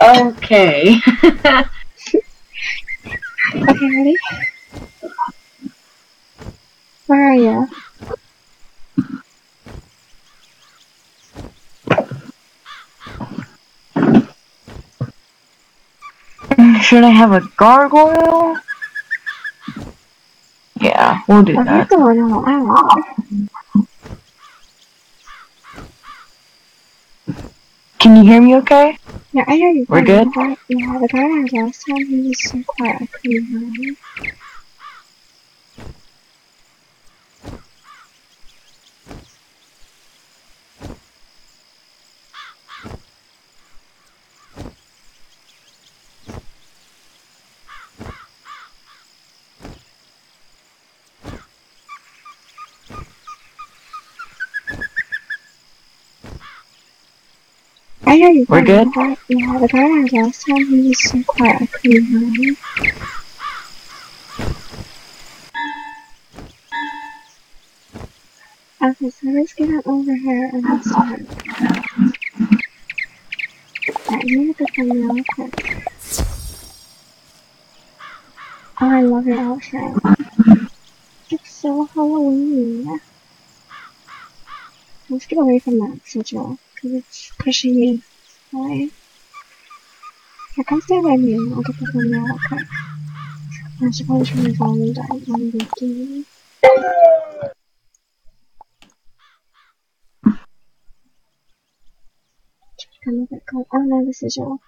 Okay. Okay, ready? Where are you? Should I have a gargoyle? Yeah, we'll do Oh, you're that. going all out. Can you hear me okay? Yeah, I hear you. We're good? The guy last time, he was so quiet, I couldn't hear him. I hear you. We're good? The guy last time, he was so quiet, I couldn't hear him. Okay, so let's get over here and let's start. Alright, I'm gonna get them real quick. Oh, I love your outfit. It's so Halloween. Let's get away from that sigil, because it's pushing me away. Here, come stand by me and I'll get the thumbnail real quick. I should probably turn my volume down on the game. Come with it, go. Oh no, the sigil.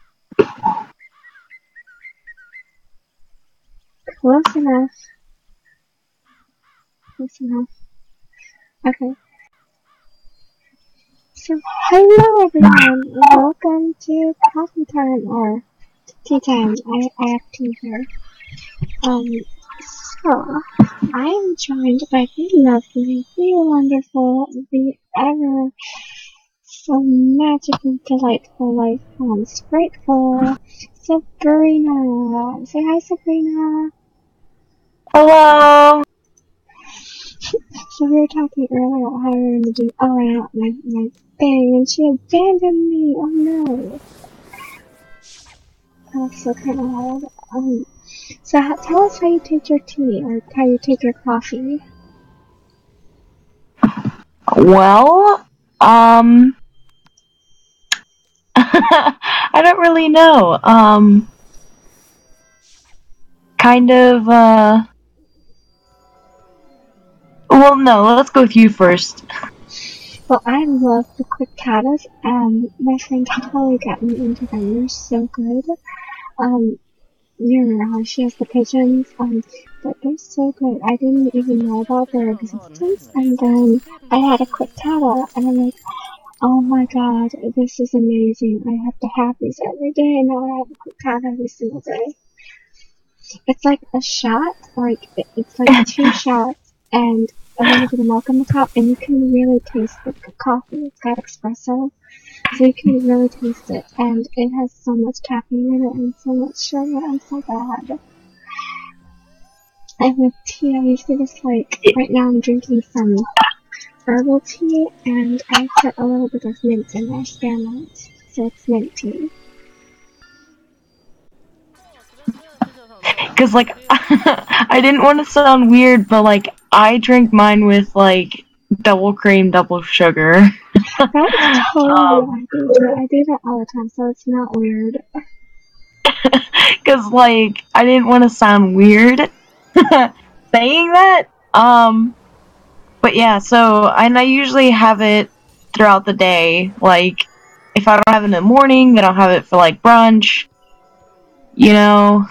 Close enough. Close enough. Okay. So, hello everyone, welcome to coffee time, or tea time. I have tea here. So, I am joined by the lovely, the wonderful, the ever so magically delightful, life grateful Sabrina. Say hi, Sabrina. Hello! So we were talking earlier about how we were going to do out my thing, and she abandoned me. Oh no. That's so kind of hard. So tell us how you take your tea, or how you take your coffee. Well, I don't really know. Kind of, well, no, let's go with you first. Well, I love the quick katas, and my friend totally got me into them. They're so good. You remember how she has the pigeons, but they're so good. I didn't even know about their existence, and then I had a quick kata, and I'm like, oh my god, this is amazing. I have to have these every day, and now I have a quick kata every single day. It's like a shot, it's like 2 shots, and a little bit of milk on the top, and you can really taste the coffee. It's got espresso, so you can really taste it, and it has so much caffeine in it and so much sugar. I'm so bad. And with tea, I usually just right now I'm drinking some herbal tea, and I put a little bit of mint in there, spearmint, so it's mint tea. Cause, like, I didn't want to sound weird, but, like, I drink mine with, like, double cream, double sugar. That's totally what I do. I do that all the time, so it's not weird. Cause, like, I didn't want to sound weird saying that. But yeah, and I usually have it throughout the day. Like, if I don't have it in the morning, then I'll have it for, like, brunch. You know?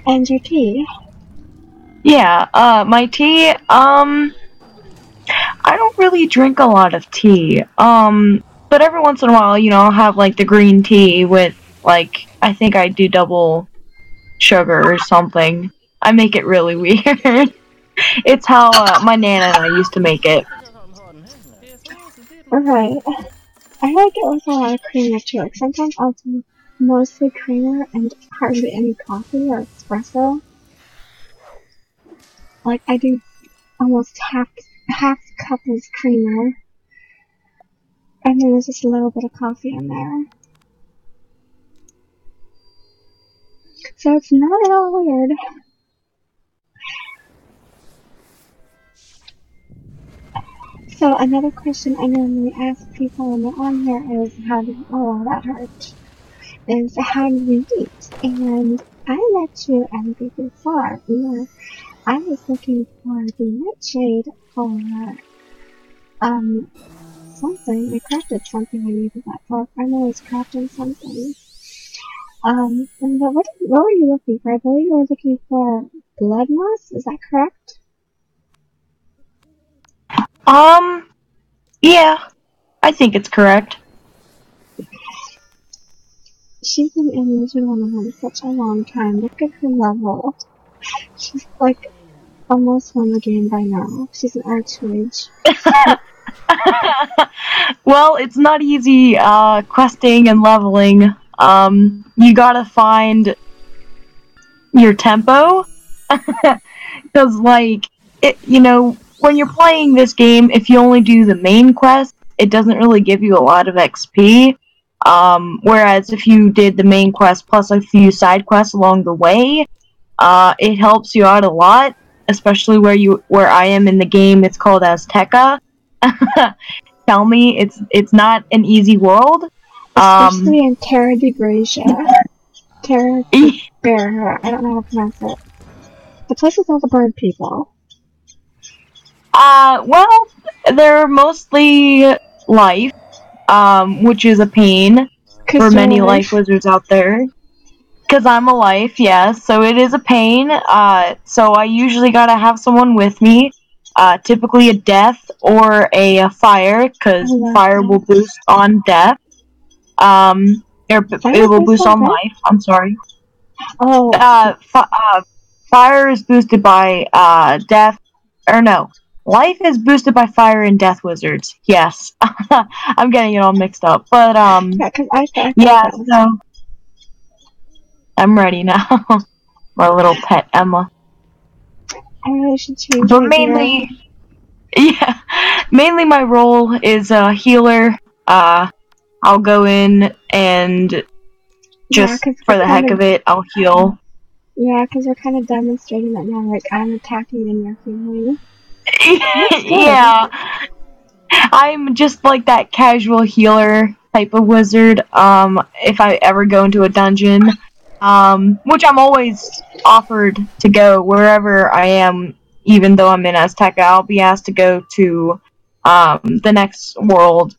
And your tea? Yeah, my tea, I don't really drink a lot of tea. But every once in a while, I'll have, like, the green tea with, like, I think I do double sugar or something. I make it really weird. It's how, my Nana and I used to make it. Right. I like it with a lot of creamer too. Like sometimes I'll do mostly creamer and hardly any coffee or espresso. Like I do almost half cup is creamer. And then there's just a little bit of coffee in there. So it's not at all weird. So another question I normally ask people when they're on here is how did that hurt? Is how did we meet? And I met you at before. I was looking for the nightshade for something. I crafted something I needed that for. I'm always crafting something. And what were you looking for? I believe you were looking for blood moss, is that correct? Yeah, I think it's correct. She's been in Wizard 101 such a long time. Look at her level. She's like almost won the game by now. She's an archmage. Well, it's not easy questing and leveling. You gotta find your tempo. Because, like, when you're playing this game, if you only do the main quest, it doesn't really give you a lot of XP. Whereas if you did the main quest plus a few side quests along the way, it helps you out a lot. Especially where I am in the game, it's called Azteca. Tell me, it's not an easy world. Especially in Terra de Gracia. Terra de Bear. I don't know how to pronounce it. The place with all the bird people. Well, they're mostly life, which is a pain for many life wizards out there. Because I'm a life, yes, so it is a pain. So I usually gotta have someone with me. Typically a death or a fire, because fire will boost on death. It will boost on life. I'm sorry. Oh. Fire is boosted by death, or no. Life is boosted by fire and death wizards. Yes, I'm getting it all mixed up. But yeah, so I'm ready now. My little pet Emma. I really should change. But mainly my role is a healer. I'll go in and just for the heck of it, I'll heal. Yeah, because you're kind of demonstrating that now, like, I'm attacking and you're healing. Yeah. I'm just like that casual healer type of wizard, if I ever go into a dungeon. Which I'm always offered to go wherever I am, even though I'm in Azteca. I'll be asked to go to the next world,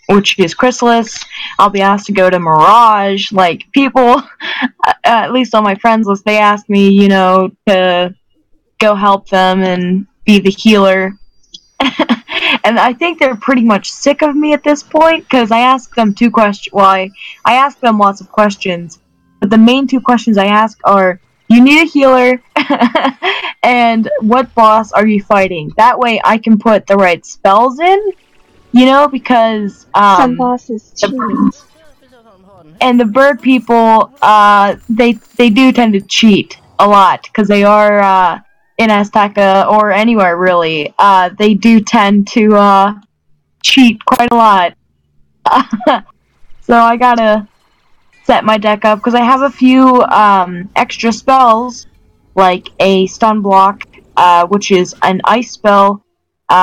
which is Chrysalis. I'll be asked to go to Mirage. Like, people, at least on my friends list, they ask me, to go help them and be the healer. And I think they're pretty much sick of me at this point, because I ask them two questions. Well, I ask them lots of questions, but the main two questions I ask are, you need a healer, and what boss are you fighting? That way I can put the right spells in, because some bosses cheat. And the bird people, they do tend to cheat a lot, because they are in Azteca or anywhere really. They do tend to cheat quite a lot. So I gotta set my deck up, because I have a few extra spells, like a stun block, which is an ice spell,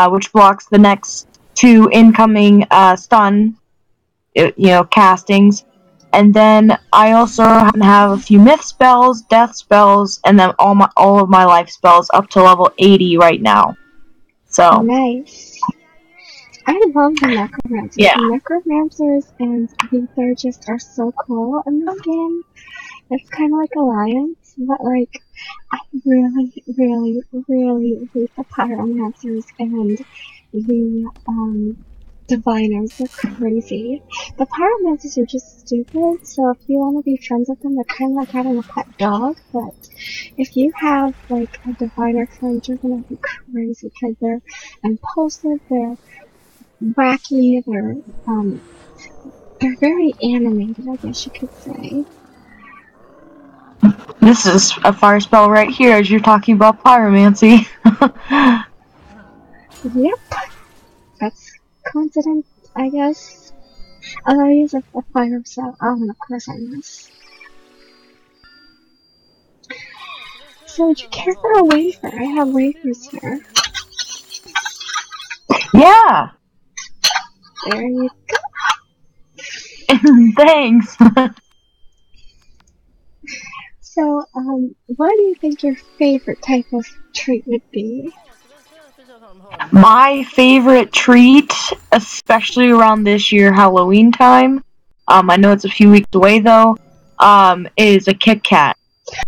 which blocks the next two incoming stun castings. And then I also have a few myth spells, death spells, and then all of my life spells up to level 80 right now. So nice. I love the necromancers. Yeah. The necromancers and the liturgists are so cool in this game. It's kind of like Alliance, but like I really, really, really hate the pyromancers and the diviners. They're crazy. The pyromancers are just stupid, so if you want to be friends with them, they're kind of like having a pet dog, but if you have like a diviner friend, you're gonna be crazy because they're impulsive, they're wacky, they're very animated, I guess you could say. This is a fire spell right here as you're talking about pyromancy. Yep. That's coincidence. I guess I use a fire cell. Oh, and of course I must. So would you care for a wafer? I have wafers here. Yeah. There you go. Thanks. So, what do you think your favorite type of treat would be? My favorite treat, especially around this year Halloween time, I know it's a few weeks away though, is a Kit Kat.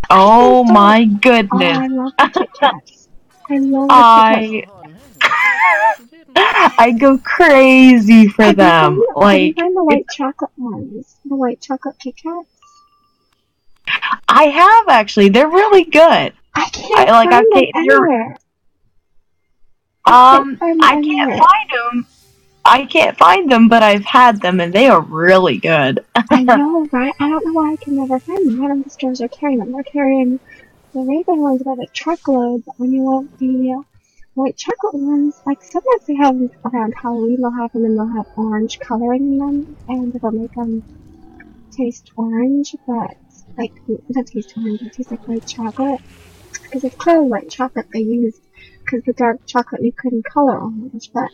Oh my goodness. Oh, I love the Kit Kats. I love the Kit Kats. I go crazy for them. Have you found the white chocolate ones? The white chocolate Kit Kats? I have actually. They're really good. I can't find them anywhere. I can't find them, but I've had them and they are really good. I know, right? I don't know why I can never find them. None of the stores are carrying them. They're carrying the regular ones by the truckload, but when you want the white chocolate ones, like sometimes they have them around Halloween, they'll have them and they'll have orange coloring in them, and it'll make them taste orange, but like, not taste orange, it tastes like white chocolate. Because it's clearly white chocolate they used, because the dark chocolate you couldn't color orange, but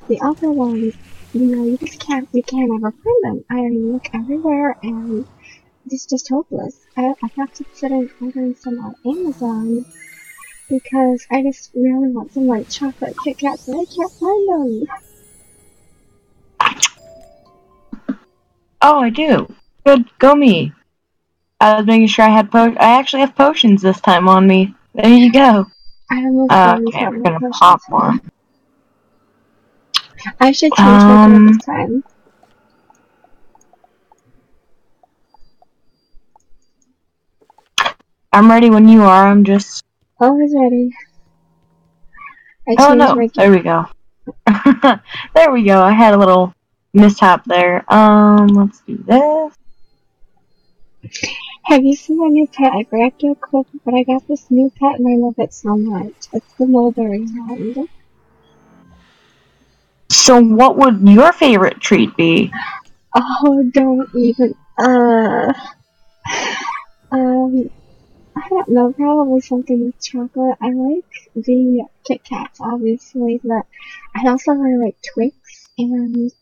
the other ones, you can't ever find them. I look everywhere, and it's just hopeless. I have to consider ordering some on Amazon, because I just really want some white chocolate Kit Kats, and I can't find them. Oh, I do. Good, go me. I was making sure I had I actually have potions this time on me. There you go. I almost always have we're my gonna potions. pop one. I should change my code this time. I'm ready when you are. I'm just. Always ready. Oh no! There we go. There we go. I had a little mishap there. Let's do this. Have you seen my new pet? I grabbed a clip, but I got this new pet and I love it so much. It's the mulberry hound. So, what would your favorite treat be? Oh, don't even. I don't know. Probably something with chocolate. I like the Kit Kats, obviously, but I also really like Twix, and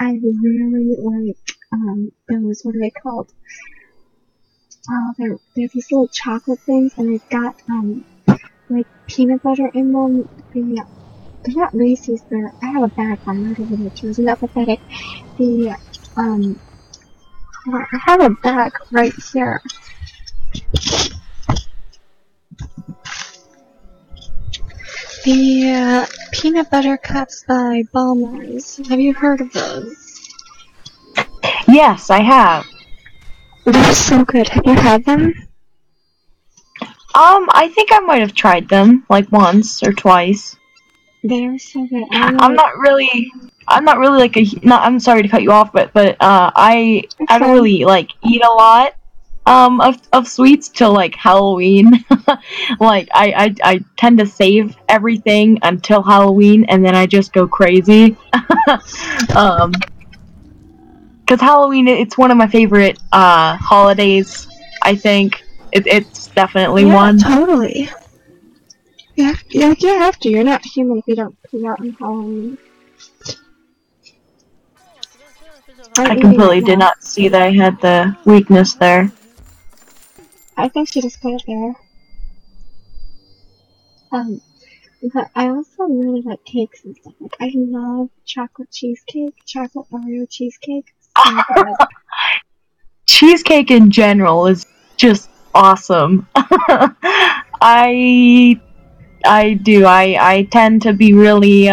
I really like those. What are they called? Oh, they're these little chocolate things, and they've got like peanut butter in them. They're not Reese's. I have a bag on right over there too. Isn't that pathetic? I have a bag right here. The peanut butter cups by Balmer's. Have you heard of those? Yes, I have. They're so good. Have you had them? I think I might have tried them like once or twice. They're so good. I'm not really like I'm sorry to cut you off, but I don't really like eat a lot of sweets till like Halloween. Like I tend to save everything until Halloween and then I just go crazy. Because Halloween, it's one of my favorite holidays. I think it's definitely one. Yeah, totally. Yeah, you have to. You're not human if you don't pee out on Halloween. I completely did not see that I had the weakness there. I think she just put it there. But I also really like cakes and stuff. Like, I love chocolate cheesecake, chocolate Oreo cheesecake. So good. Cheesecake in general is just awesome. I do. I tend to be really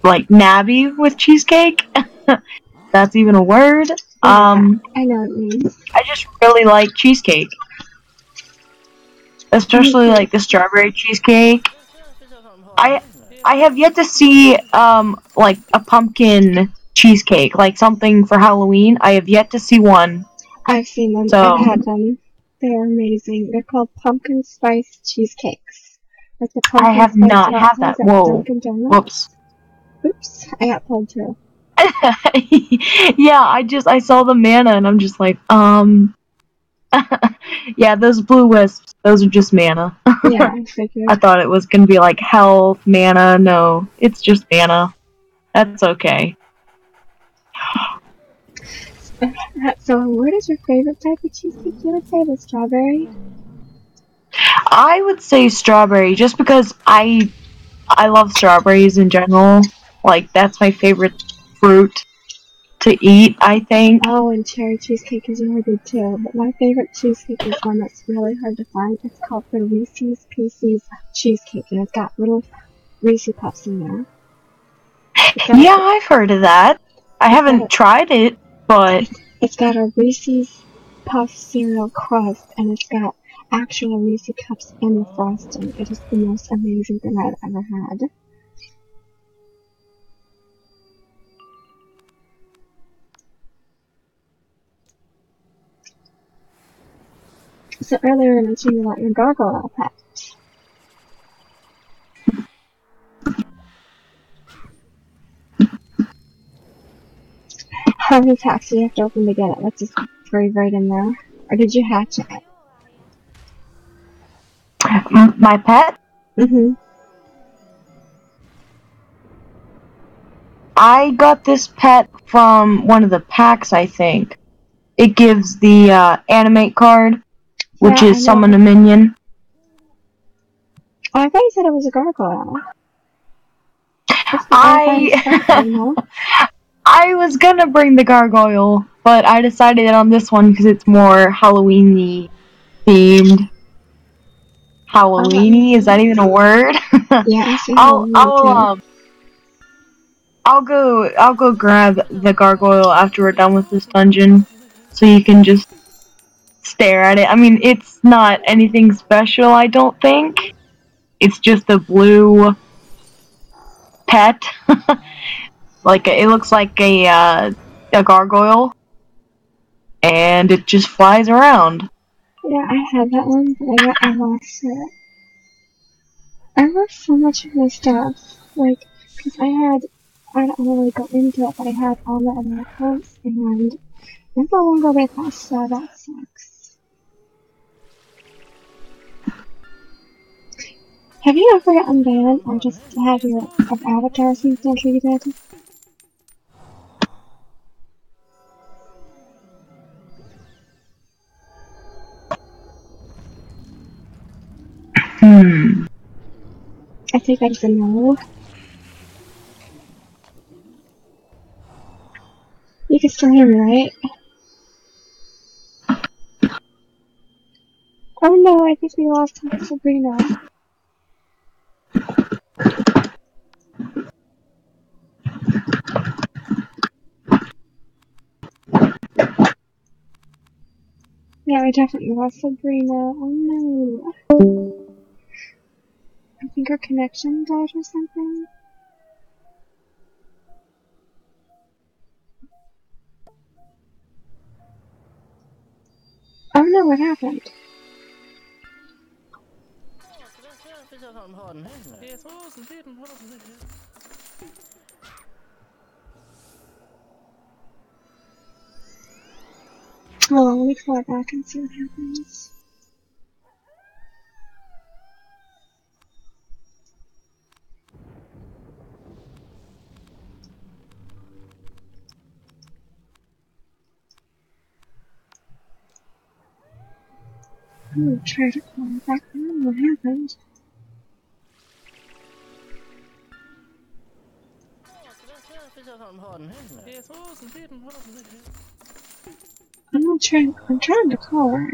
like nabby with cheesecake. That's even a word. Yeah, I know what it means. I just really like cheesecake. Especially like the strawberry cheesecake. I have yet to see like a pumpkin cheesecake, like something for Halloween. I have yet to see one. I've seen them. I've had them. They're amazing. They're called pumpkin spice cheesecakes. Like the pumpkin I have not had that. Whoa. Whoops. Oops, I got pulled through. Yeah, I saw the mana and I'm just like, yeah, those blue wisps, those are just mana. Yeah, I figured. I thought it was gonna be like health, mana. No, it's just mana. That's okay. So, what is your favorite type of cheesecake? You would say the strawberry? I would say strawberry, just because I love strawberries in general. Like, that's my favorite fruit to eat, I think. Oh, and cherry cheesecake is really good too. But my favorite cheesecake is one that's really hard to find. It's called the Reese's Pieces cheesecake, and it's got little Reese Puffs in there. Yeah, I've heard of that. I haven't tried it, but it's got a Reese's Puff cereal crust, and it's got actual Reese Cups in the frosting. It is the most amazing thing I've ever had. So earlier I mentioned about your gargoyle pet. How many packs do you have to open to get it? Let's just breathe right in there. Or did you hatch it? my pet? Mm-hmm. I got this pet from one of the packs, I think. It gives the animate card, which Yeah, I is know. summon a minion. Oh, I thought you said it was a gargoyle. I I was gonna bring the gargoyle, but I decided on this one because it's more Halloween-y themed. Oh, that makes Halloween-y? Is that sense. even a word? Yeah, I say I'll Halloween I'll too. I'll go grab the gargoyle after we're done with this dungeon, so you can just stare at it. I mean, it's not anything special, I don't think. It's just a blue pet. Like, it looks like a gargoyle, and it just flies around. Yeah, I had that one, but I lost it. I lost so much of my stuff. Like, because I don't really go into it, but I had all the other accounts, and I'm no longer with us, so that sucks. Have you ever gotten banned or just had your avatar scenes deleted? I think that's a no. You can still hear me, right? Oh no, I think we lost Sabrina. Yeah, I definitely lost Sabrina. Oh no. I think her connection died or something. Oh no, what happened? Hold on, let me call it back and see what happens. I'm gonna try to call it back. I don't know what happened. I'm trying to call her.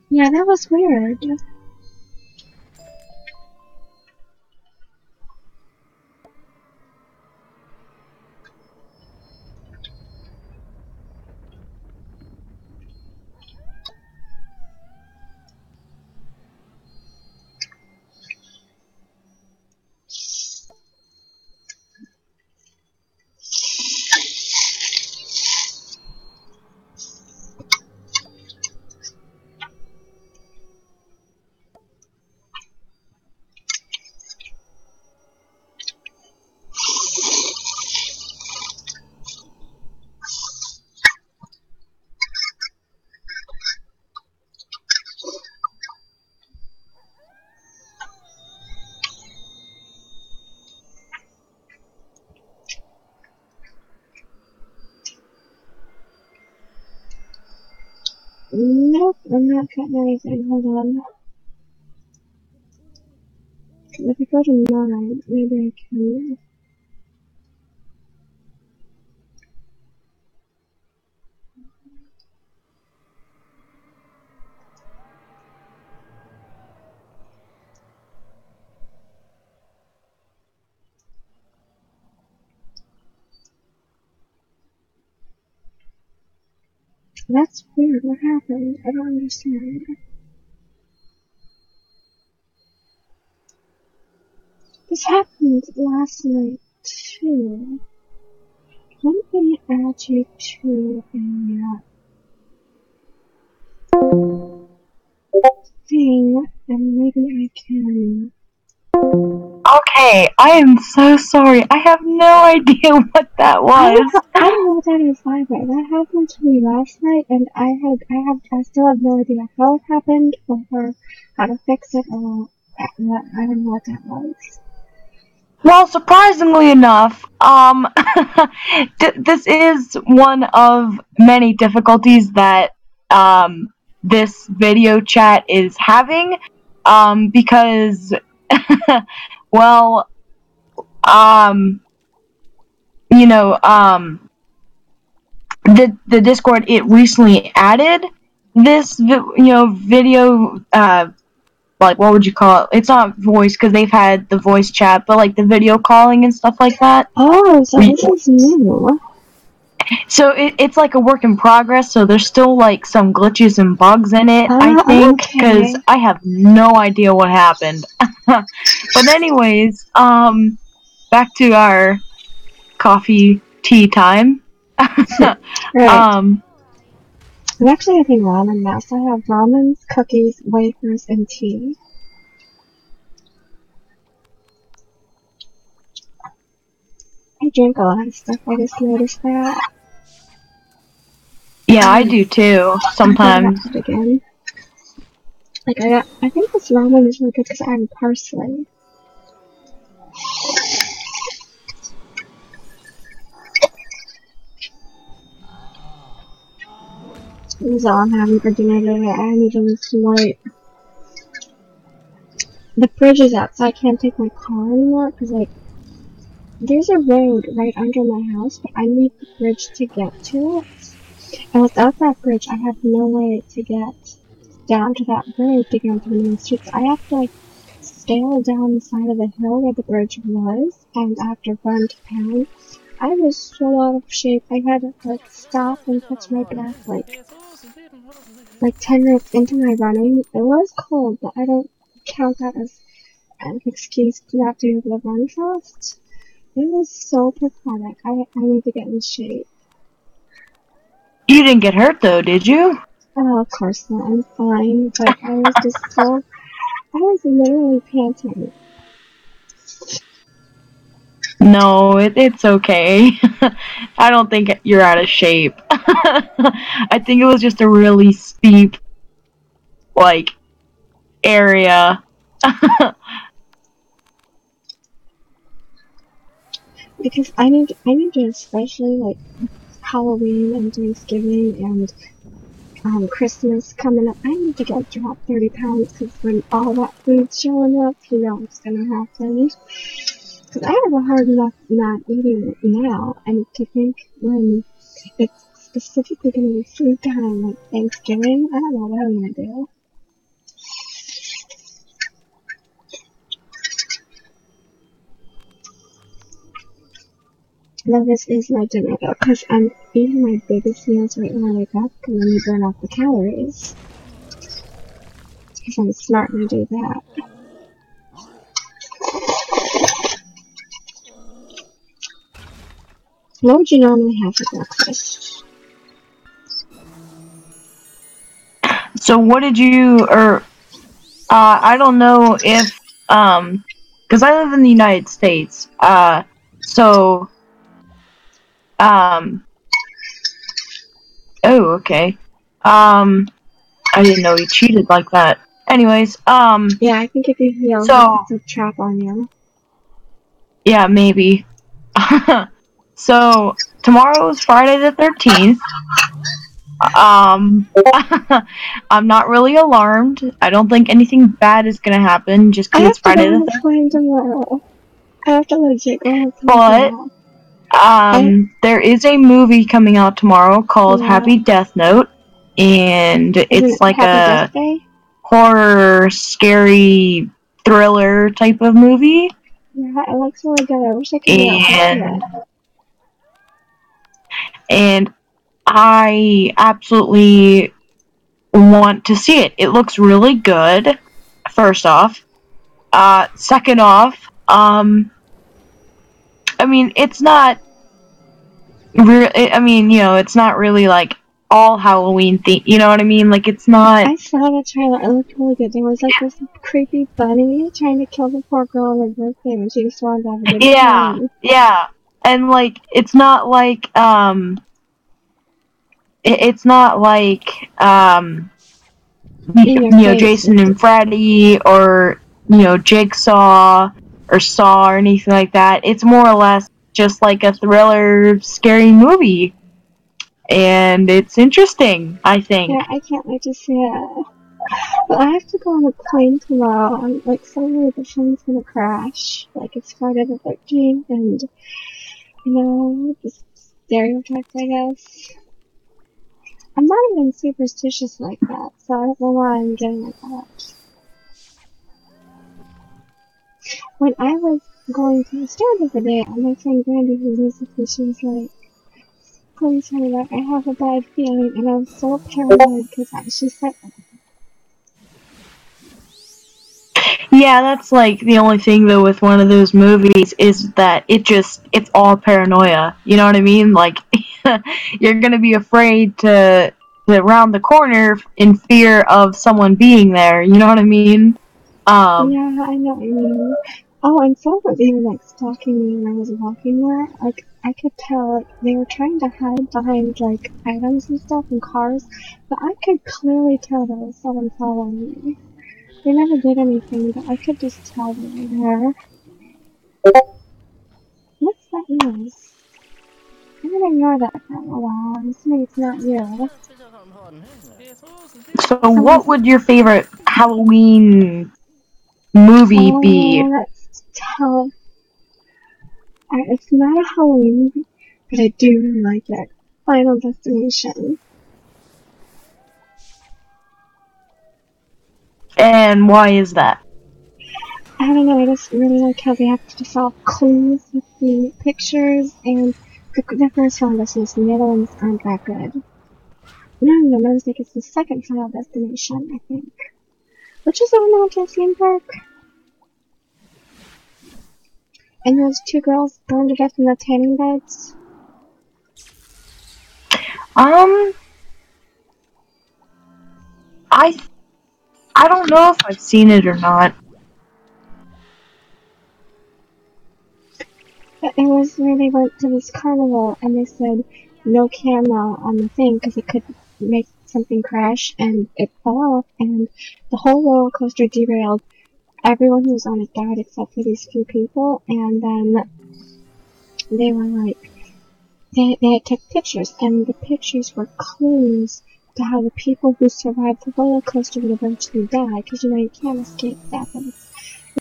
Yeah, that was weird. I'm not cutting anything. Hold on. If I go to 9, maybe I can. That's weird. What happened? I don't understand. This happened last night, too. Let me add you to a thing, and maybe I can. Okay, I am so sorry. I have no idea what that was. I don't know what that is either. That happened to me last night, and I still have no idea how it happened, or how to fix it, or I don't know what that was. Well, surprisingly enough, this is one of many difficulties that this video chat is having, because, well, you know, the Discord, it recently added this, video, like, what would you call it? It's not voice, because they've had the voice chat, but like the video calling and stuff like that. Oh, so this is new. So it's like a work in progress, so there's still like some glitches and bugs in it, I think, because I have no idea what happened. But anyways, back to our coffee tea time. Right. I'm actually having ramen now, so I have ramen, cookies, wafers, and tea. I drink a lot of stuff, I just noticed that. Yeah, I do too, sometimes. Again. Like, I think this ramen is really good because I have parsley. This is all I'm having for dinner today. I need to lose some weight. The bridge is out, so I can't take my car anymore, because, like, there's a road right under my house, but I need the bridge to get to it. And without that bridge, I have no way to get down to that road to get onto the main street. So I have to, like, scale down the side of the hill where the bridge was, and I have to run to town. I was so out of shape. I had to, like, stop and catch my breath, like 10 minutes into my running. It was cold, but I don't count that as an excuse to not be able to run fast. It was so pathetic. I need to get in shape. You didn't get hurt though, did you? Oh, of course not. I'm fine, but I was just so... I was literally panting. No, it's okay. I don't think you're out of shape. I think it was just a really steep, like, area. Because I need to, especially, like, Halloween and Thanksgiving and Christmas coming up, I need to get drop 30 pounds, because when all that food's showing up, you know what's gonna happen. Because I have a hard enough not eating it now, and to think when it's specifically gonna be food time, like Thanksgiving, I don't know what I'm gonna do. Now this is my dinner though, because I'm eating my biggest meals right when I wake up, and then you burn off the calories. Because I'm smart and I do that. What would you normally have for breakfast? So what did you, I don't know if, because I live in the United States, so, oh, okay, I didn't know he cheated like that. Anyways, yeah, I think if you heal, so, it's a trap on you. Yeah, maybe. So, tomorrow is Friday the 13th. Um, I'm not really alarmed. I don't think anything bad is gonna happen just I because it's have to go Friday on the a plane tomorrow. I have to legit go on a plane 3rd. tomorrow. There is a movie coming out tomorrow called Yeah. Happy Death Note, and Isn't it's it like Happy Death a Day? horror, scary thriller type of movie. Yeah, it looks really good. I wish I could be out to see And it. and I absolutely want to see it. It looks really good. First off, second off, I mean, it's not. I mean, it's not really like all Halloween theme. You know what I mean? Like, it's not. I saw the trailer. It looked really good. There was like this creepy bunny trying to kill the poor girl on her birthday, and she just wanted to have a good Yeah, time. yeah, and like, it's not like it's not like In your face. Jason and Freddy or Jigsaw or Saw or anything like that. It's more or less just like a thriller, scary movie, and it's interesting, I Yeah, think. I can't wait to see it. But I have to go on a plane tomorrow. I'm like so worried the plane's gonna crash. Like it's Friday the 13th, and the stereotypes, I guess. I'm not even superstitious like that, so I don't know why I'm getting like that. When I was going to the store the other day, my friend Brandy, who lives with me, she was like, please hurry up, I have a bad feeling, and I was so paranoid because she said, Yeah, that's like the only thing though with one of those movies is that it's all paranoia. You know what I mean? Like you're gonna be afraid to round the corner in fear of someone being there. You know what I mean? Um, yeah, I know what you mean. Oh, and someone was even like stalking me when I was walking there. Like, I could tell, like, they were trying to hide behind, like, items and stuff in cars, but I could clearly tell there was someone following me. They never did anything, but I could just tell they were there. What's that noise? I'm gonna ignore that for a while. I'm assuming it's not you. so what Someone's. would your favorite Halloween movie be? Let's tell. It's not a Halloween movie, but I do really like it. Final Destination. And why is that? I don't know, I just really like how they have to solve clues with the pictures, and the first Final Destination, the other ones aren't that good. No, my mistake, it's the second Final Destination, I think. Which is the one that went to theme park? And those two girls burned to death in the tanning beds? Um, I I don't know if I've seen it or not. It was where they went to this carnival and they said no camera on the thing because it could make something crash, and it fell off and the whole roller coaster derailed. Everyone who was on it died except for these few people, and then they were like, they had took pictures, and the pictures were clues to how the people who survived the roller coaster would eventually die, because you can't escape death.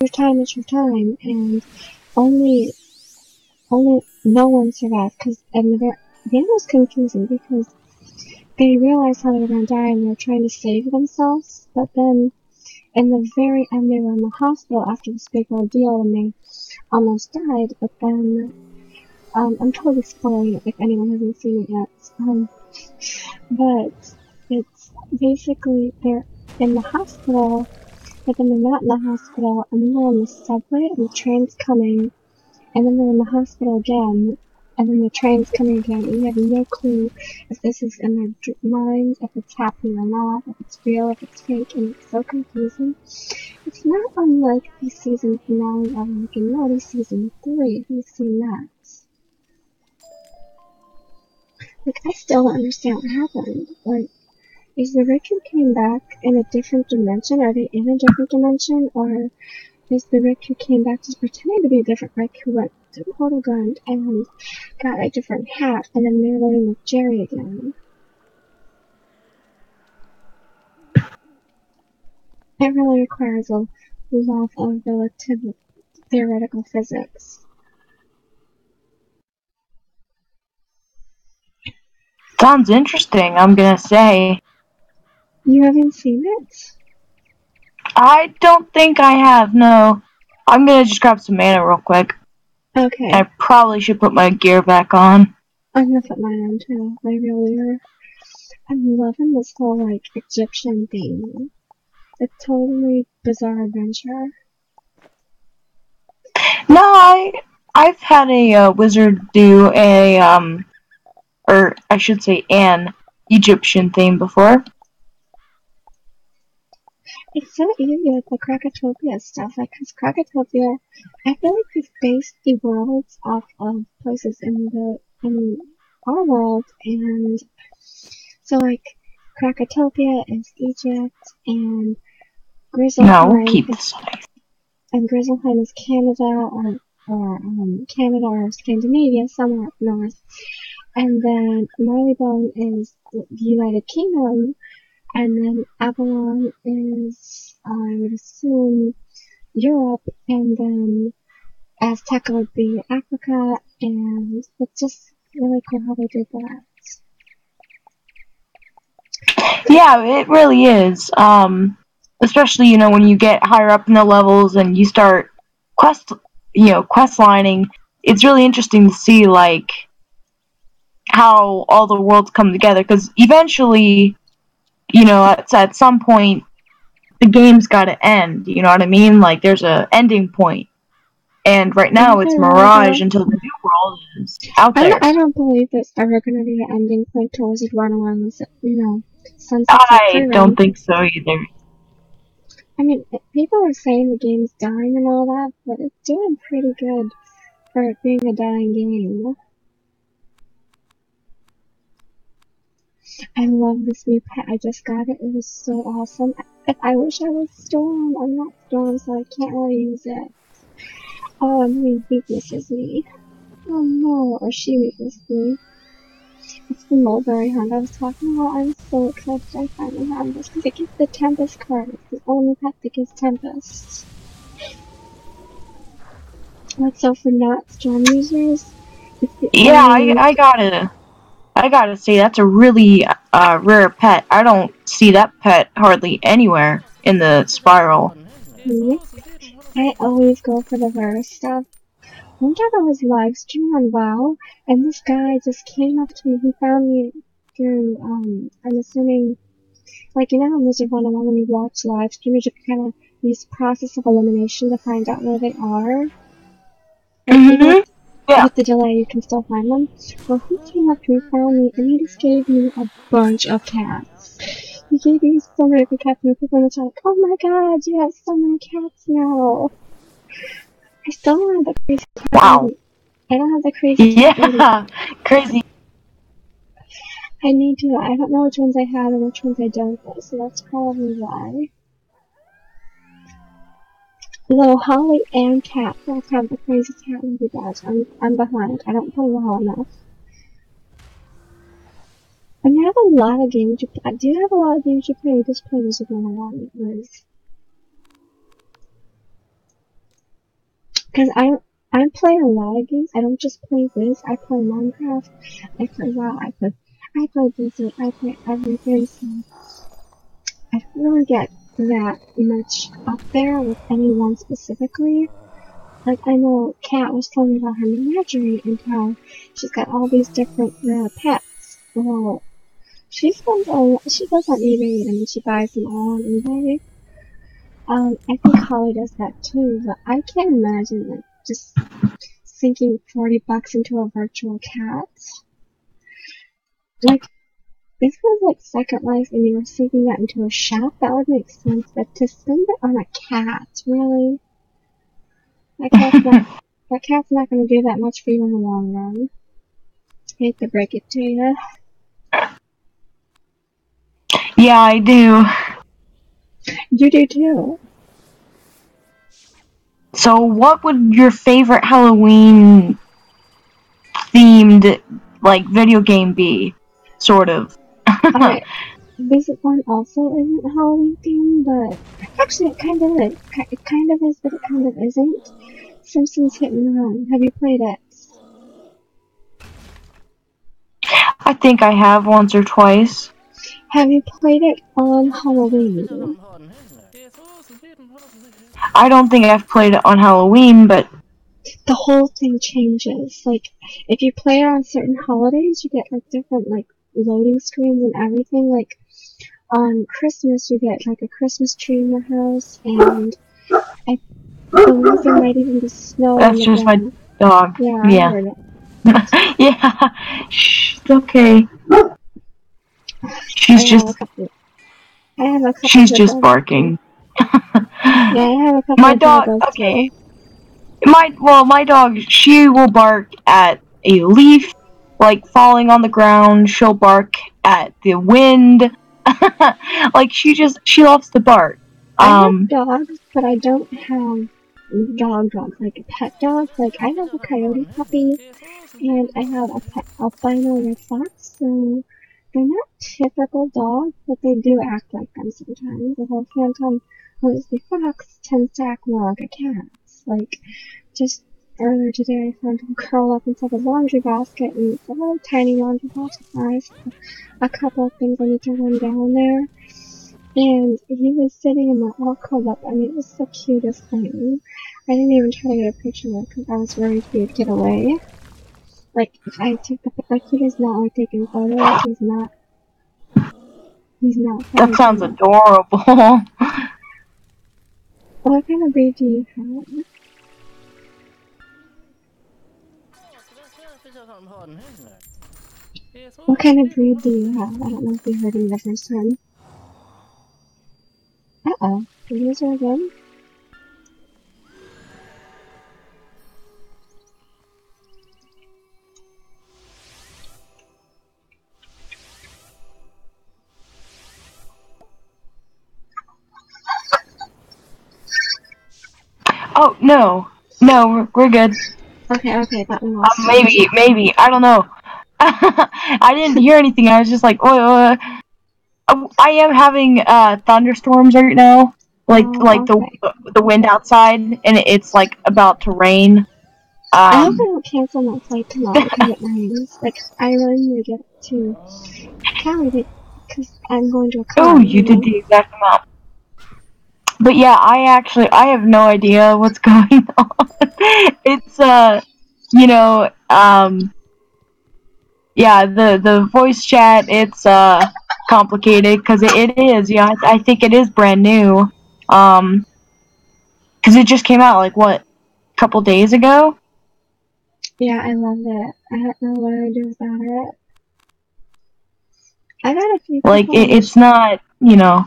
It's your time, and only no one survived, because the end was confusing because they realized how they were going to die and they were trying to save themselves, but then in the very end they were in the hospital after this big ordeal and they almost died, but then I'm totally spoiling it if anyone hasn't seen it yet. But it's basically they're in the hospital, but then they're not in the hospital, and then they're on the subway and the train's coming, and then they're in the hospital again, and then the train's coming again, and you have no clue if this is in their minds, if it's happening or not, if it's real, if it's fake, and it's so confusing. It's not unlike the season finale of Rick and Morty season 3, if you've seen that. Like, I still don't understand what happened. Like, is the Rick who came back in a different dimension? Are they in a different dimension? Or is the Rick who came back just pretending to be a different Rick who went to Portal Gun and got a different hat and then they're living with Jerry again? It really requires a love of relative theoretical physics. Sounds interesting, I'm gonna say. You haven't seen it? I don't think I have, no. I'm gonna just grab some mana real quick. Okay. I probably should put my gear back on. I'm gonna put mine on too, my real ear. I'm loving this whole, like, Egyptian thing. It's a totally bizarre adventure. No, I've had a wizard do a, or I should say an Egyptian theme before. It's so easy with the Krakatopia stuff, like, cause Krakatopia, I feel like we've based the worlds off of places in our world, and so, like, Krakatopia is Egypt, and No, Grizzleheim keep is, this. Canada, or Canada or Scandinavia, somewhere up north. And then Marleybone is the United Kingdom, and then Avalon is, I would assume, Europe, and then Azteca would be Africa, and it's just really cool how they did that. Yeah, it really is. Especially, you know, when you get higher up in the levels and you start quest lining, it's really interesting to see, like, how all the worlds come together, because eventually, you know, at some point, the game's gotta end, you know what I mean? Like, there's a ending point. And right now, Isn't it's there ever? Mirage until the new world is out there. I don't believe there's ever going to be an ending point towards it run around the, sunsets or free I don't run. think so either. I mean, people are saying the game's dying and all that, but it's doing pretty good for it being a dying game. I love this new pet. I just got it. It was so awesome. I wish I was Storm. I'm not Storm, so I can't really use it. Oh, and he weaknesses me. Oh no, or she weaknesses me. It's the Mulberry Hunt I was talking about. I'm so excited I finally have this because it gives the Tempest card. It's the only pet that gives Tempest. Like, so for not Storm users, it's the Yeah, only. I gotta say, that's a really rare pet. I don't see that pet hardly anywhere in the spiral. Yep. I always go for the rare stuff. One time I was live streaming on WoW, and this guy just came up to me. He found me through, I'm assuming, like, you know how Wizard 101 when you watch live streamers, you kind of use process of elimination to find out where they are? Like, even Mm-hmm. Yeah. with the delay, you can still find them. Well, he came up to me, found me, and he just gave me a bunch of cats. He gave me so many cats, and people in the chat like, oh my god, you have so many cats now. I still don't have the crazy cat Wow. lady. I don't have the crazy cat lady. Yeah. Crazy. I need to. I don't know which ones I have and which ones I don't, though, so that's probably why. Though Holly and Cat both have the crazy cat lady badge. I'm behind. I don't play WoW enough. And you have a lot of games you play. Do you have a lot of games you play? You just play Wizard 101, Liz. Because I play a lot of games. I don't just play Wiz. I play Minecraft. I play WoW. I play Blizzard. I play everything. So I don't really get that much up there with anyone specifically. Like, I know Kat was telling me about her menagerie and how she's got all these different rare pets. Well, she spends she goes on eBay and she buys them all on eBay. I think Holly does that too, but I can't imagine, like, just sinking $40 into a virtual cat. Like, if it was like Second Life and you were sinking that into a shop, that would make sense, but to spend it on a cat, really? That cat's not gonna do that much for you in the long run. Hate to break it to you. Yeah, I do. You do too. So, what would your favorite Halloween themed, like, video game be? Sort of. Alright. Visit One also isn't Halloween themed, but actually it kind of is. It kind of is, but it kind of isn't. Simpsons Hit and Run. Have you played it? I think I have once or twice. Have you played it on Halloween? I don't think I've played it on Halloween, but The whole thing changes. Like, if you play it on certain holidays, you get like different like loading screens and everything. Like on Christmas, you get like a Christmas tree in your house, and I believe there might even be snow on that's the just my ground. dog. Yeah, I Yeah. heard it. Yeah. Shh, it's okay. I She's have a just couple. I have a couple she's of just dogs barking. too. Yeah, I have a couple My of dog, doggos okay. too. My dog, she will bark at a leaf, like falling on the ground. She'll bark at the wind. Like she loves to bark. I have Um, dogs, but I don't have dogs, like a pet dog. Like, I have a coyote puppy, and I have a pet albino red fox, so they're not typical dogs, but they do act like them sometimes. The whole phantom the fox tends to act more like a cat. Like, just earlier today, I found him curled up inside a laundry basket, and it's a little tiny laundry basket size. A couple of things I need to run down there. And he was sitting in that all curled up. I mean, it was the cutest thing. I didn't even try to get a picture of it because I was worried he would get away. Like, if I took the like, he does not like taking photos. He's not that funny sounds camera. adorable. What kind of breed do you have? What kind of breed do you have? I don't know if you heard me the first time. Uh-oh. Did you lose her again? Oh no, no, we're good. Okay, that one lost her. Maybe I don't know. I didn't hear anything. I was just like, I am having thunderstorms right now, like Oh, okay. the wind outside, and it's like about to rain. I hope I don't cancel my flight tomorrow because it rains. Like, I really need to get to Cali because I'm going to a Oh, con, you you did know? the exact amount. But yeah, I have no idea what's going on. It's you know, yeah, the voice chat, it's complicated because it is. Yeah, I think it is brand new. Um, because it just came out like what, a couple days ago. Yeah, I love it. I don't know what I do without it. I've had a few Like people on the it's not, you know.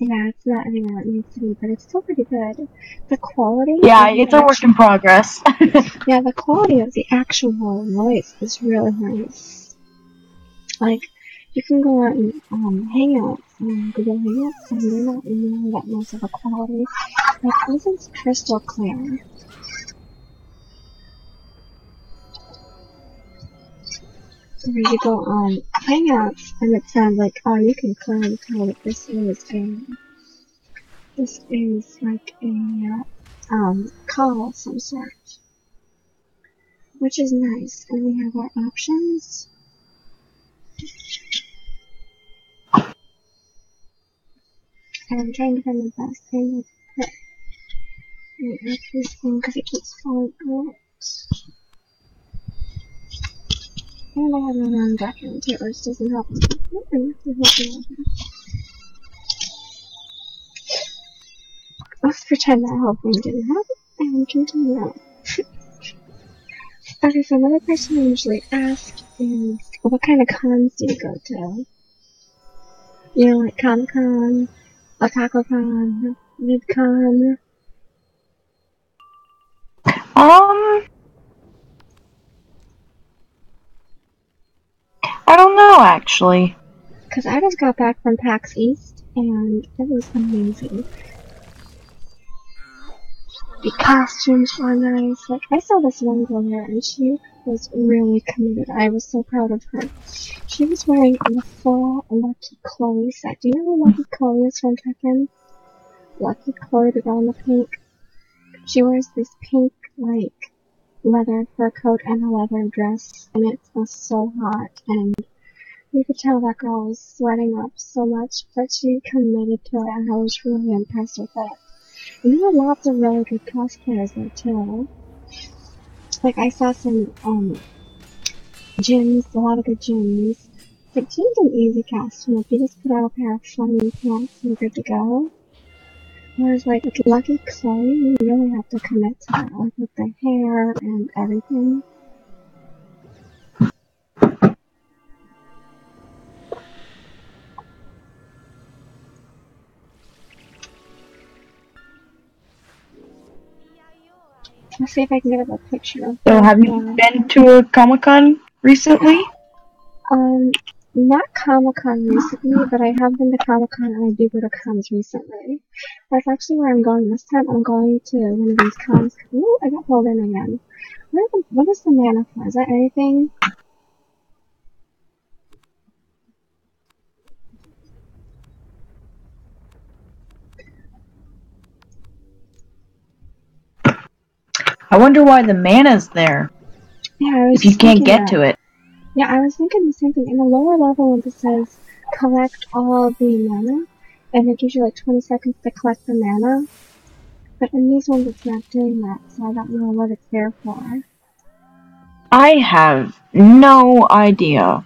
yeah, it's not anywhere it needs to be, but it's still pretty good. The quality Yeah, of the it's a work actual in progress. yeah, the quality of the actual voice is really nice. Like, you can go out and Hangouts on Google Hangouts, and they're not really that nice of a quality. Like, this is crystal clear. Where you go on Hangouts, and it sounds like, oh, you can clearly tell that this is like a call of some sort, which is nice. And we have our options. And I'm trying to find the best thing to put this thing because it keeps falling out. And I have my own background too, which doesn't help me. Let's pretend that whole thing didn't happen and continue on. Okay, so another question I usually ask is, what kind of cons do you go to? You know, like Comic Con, OtakuCon, VidCon. Um, I don't know actually. Because I just got back from PAX East, and it was amazing. The costumes were nice. Like, I saw this one girl there, and she was really committed. I was so proud of her. She was wearing the full Lucky Chloe set. Do you know who Lucky Chloe is from Tekken? Lucky Chloe, the girl in the pink. She wears this pink, like, leather fur coat and a leather dress, and it was so hot, and you could tell that girl was sweating up so much, but she committed to it, and I was really impressed with it. And there were lots of really good cosplayers there, too. Like, I saw some, gyms, a lot of good gyms. Like, gym's an easy costume. Like, you just put on a pair of shiny pants and you're good to go. Whereas, like, with Lucky Chloe, you really have to commit to that, like, with the hair and everything. Let's see if I can get a picture of So her. have you been to a Comic-Con recently? Not Comic-Con recently, but I have been to Comic-Con and I do go to cons recently. That's actually where I'm going this time. I'm going to one of these cons. Ooh, I got pulled in again. What is the mana for? Is that anything? I wonder why the mana's there. Yeah, I was if you just can't thinking get that. to it. Yeah, I was thinking the same thing. In the lower level, it says collect all the mana, and it gives you like 20 seconds to collect the mana. But in these ones, it's not doing that, so I don't know what it's there for. I have no idea.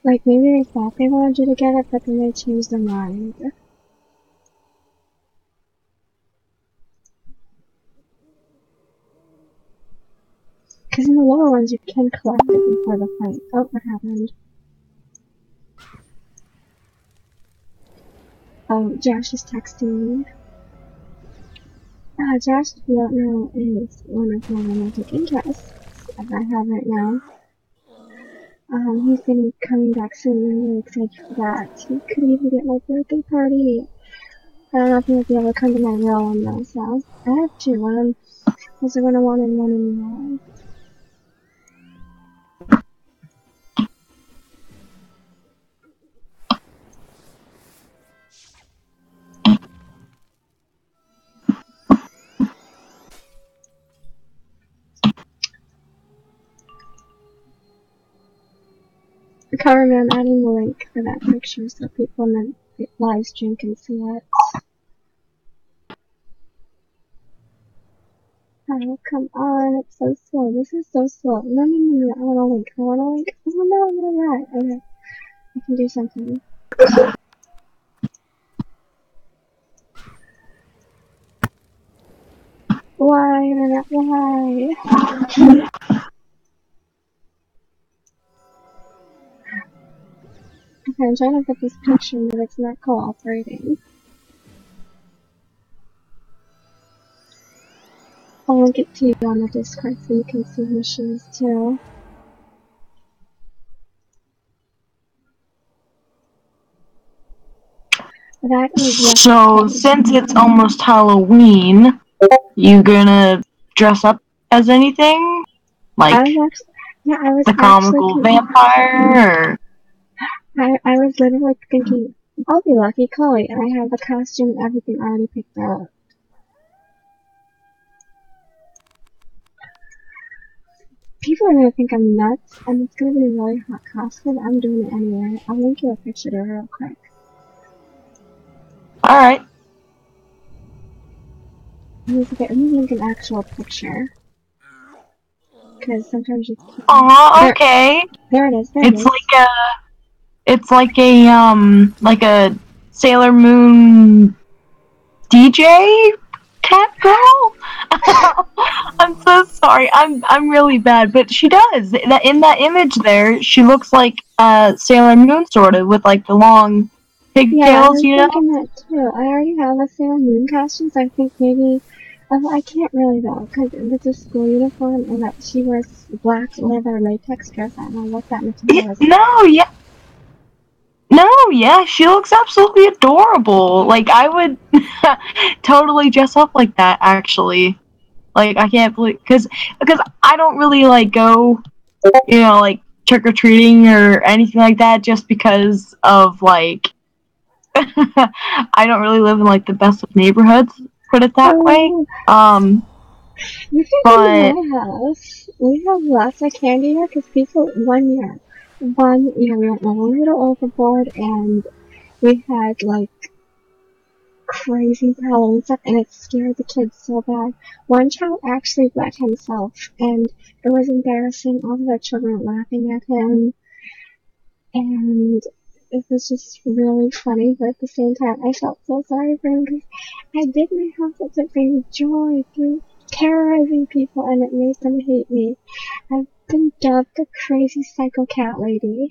Like, maybe they thought they wanted you to get it, but then they changed their mind. Because in the lower ones, you can collect it before the fight. Oh, what happened? Oh, Josh is texting me. Josh, if you don't know, is one of my romantic interests that I have right now. He's gonna be coming back soon, and I'm really excited for that. He could even be at my birthday party. I don't know if he'll be able to come to my real one though, so I have two. One was a one and one in real life. Cover I'm adding the link for that picture so people in the live stream can see it. Oh, come on, it's so slow. This is so slow. No, I want a link. Oh no, I'm gonna lie. Okay, I can do something. Why, Internet, why? Okay, I'm trying to get this picture, but it's not cooperating. I'll link it to you on the Discord so you can see who she is too. That is So, since it's almost Halloween, you gonna dress up as anything? Like I was the comical vampire? I was literally thinking, I'll be Lucky Chloe, and I have the costume and everything already picked out. People are gonna think I'm nuts, and it's gonna be a really hot costume, but I'm doing it anyway. I'll link you a picture to her real quick. Alright. Let me link an actual picture. Because sometimes you can't. Aw, okay. There it is, It's like a Sailor Moon DJ cat girl? I'm so sorry. I'm really bad, but she does. In that image there, she looks like Sailor Moon sort of with like the long pigtails, you know? Yeah, I was thinking that too. I already have a Sailor Moon costume, so I think maybe I can't really though, because it's a school uniform and that she wears black leather latex dress. I don't know what that material is. No, yeah, she looks absolutely adorable. Like, I would totally dress up like that, actually. Like, I can't believe, because I don't really, like, go, like, trick-or-treating or anything like that, just because of, like, I don't really live in, like, the best of neighborhoods, put it that way. Oh, you can come to But my house. We have lots of candy here because people, one year we went a little overboard and we had like crazy Halloween stuff and it scared the kids so bad. One child actually wet himself and it was embarrassing. All the children were laughing at him and it was just really funny, but at the same time I felt so sorry for him because I did my house with a big joy through terrorizing people and it made them hate me. I've been dubbed the crazy psycho cat lady.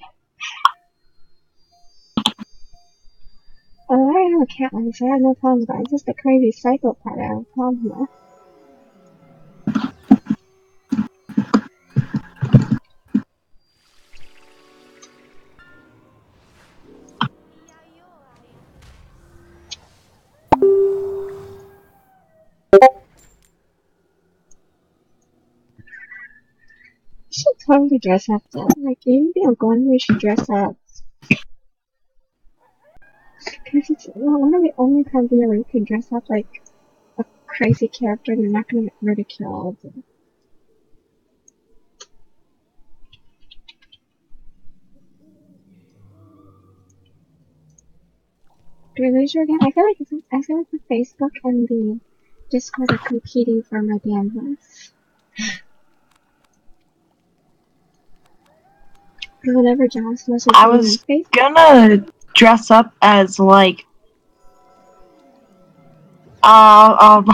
Oh, I have a cat lady, so I have no problems with that. It's just the crazy psycho part I have a problem with. We should totally dress up though. Like, maybe I'm going, we should dress up. Because it's one of the only times in a week you can dress up like a crazy character and you're not gonna get ridiculed. Do I lose you again? I feel like the Facebook and the Discord are competing for my bandwidth. Because whenever Johnson was I doing on was Facebook, gonna dress up as, like, I'll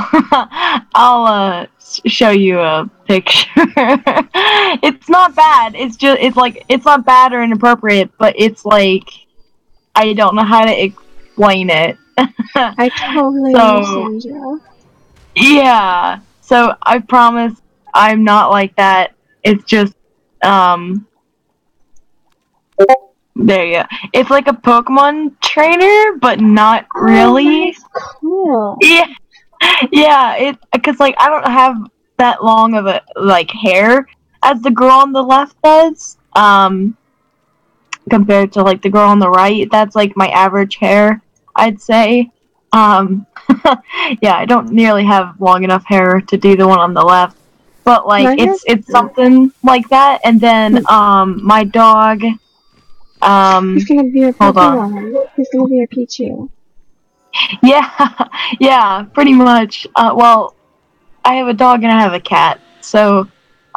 I'll show you a picture. It's not bad. It's not bad or inappropriate, but it's like I don't know how to explain it. I totally So understand you. yeah. So I promise I'm not like that. It's just there you go. It's like a Pokemon trainer, but not Oh, really. that's cool. Yeah. Yeah, because like I don't have that long of a like hair as the girl on the left does. Compared to like the girl on the right, that's like my average hair, I'd say. Um, yeah, I don't nearly have long enough hair to do the one on the left, but like My hair's it's something like that. And then my dog. He's gonna be a Hold on. Pokemon. He's gonna be a Pichu. Yeah, yeah, pretty much. Well, I have a dog and I have a cat. So,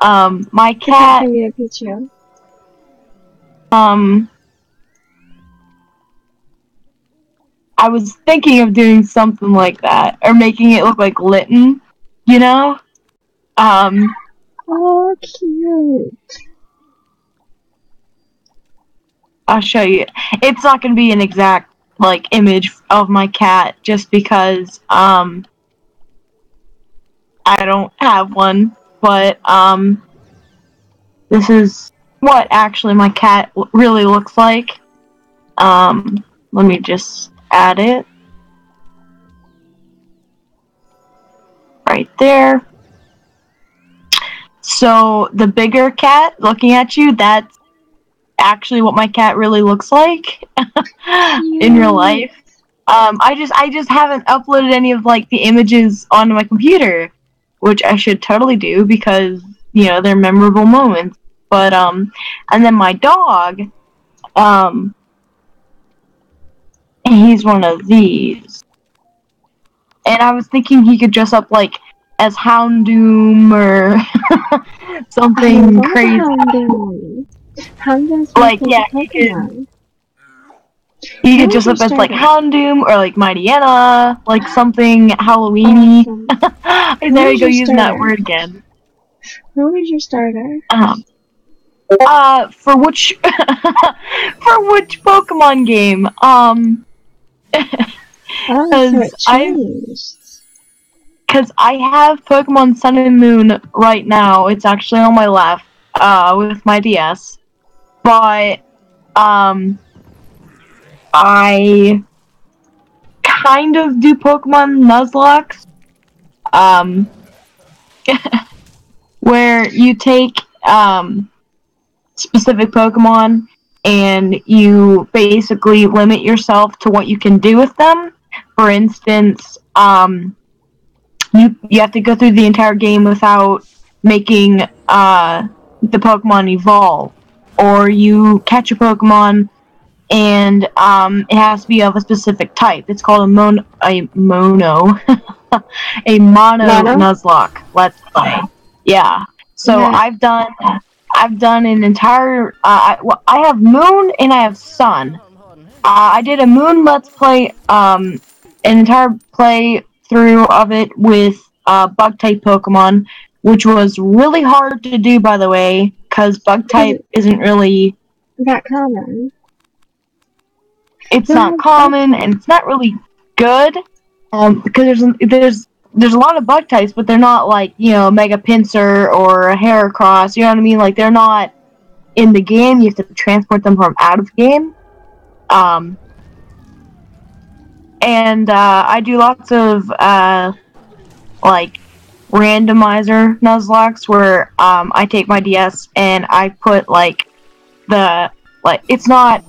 my The cat cat, can be a Pichu. um, I was thinking of doing something like that, or making it look like Litten, you know? Um, Oh, cute. I'll show you. It's not gonna be an exact, like, image of my cat, just because, I don't have one, but, this is what actually my cat really looks like. Let me just add it. Right there. So the bigger cat looking at you, that's actually what my cat really looks like in real Cute. life. I just haven't uploaded any of like the images onto my computer, which I should totally do because they're memorable moments. But and then my dog, um, he's one of these, and I was thinking he could dress up like as Houndoom or I something love crazy. Houndoom. Houndoom's my Like, favorite yeah, Pokemon. he could Who is dress your up as like starter? Houndoom or like Mightyena, like something Halloweeny. Awesome. Who There you is go, your using that starter? word again. Who is your starter? Um, for which for which Pokemon game? Oh, so Because it changed. I have Pokemon Sun and Moon right now. It's actually on my left, with my DS. But I kind of do Pokemon Nuzlocke. Um, where you take specific Pokemon and you basically limit yourself to what you can do with them. For instance, you have to go through the entire game without making the Pokemon evolve, or you catch a Pokemon and it has to be of a specific type. It's called a mono a mono Mono? Nuzlocke. Let's play. Yeah. So Yeah. I've done an entire. I have Moon and I have Sun. I did a Moon Let's Play, an entire play through of it with Bug type Pokemon, which was really hard to do, by the way, because Bug type isn't really. That common. It's No, not common and it's not really good. Because there's a lot of Bug types, but they're not like Mega Pinsir or a Heracross. You know what I mean? Like they're not in the game. You have to transport them from out of the game. And I do lots of like randomizer Nuzlocks where I take my DS and I put it's not.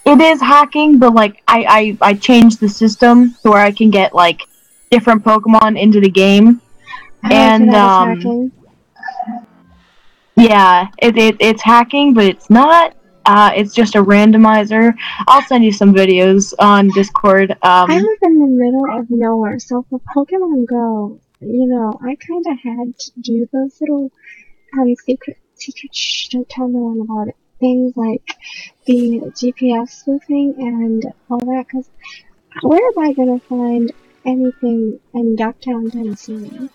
It is hacking, but like I changed the system to where I can get like different Pokemon into the game. And that is hacking. yeah, it's hacking, but it's not. It's just a randomizer. I'll send you some videos on Discord. I live in the middle of nowhere, so for Pokemon Go, I kind of had to do those little secret shh, don't tell no one about it. Things like the GPS spoofing and all that, because where am I gonna find anything in Ducktown, Tennessee?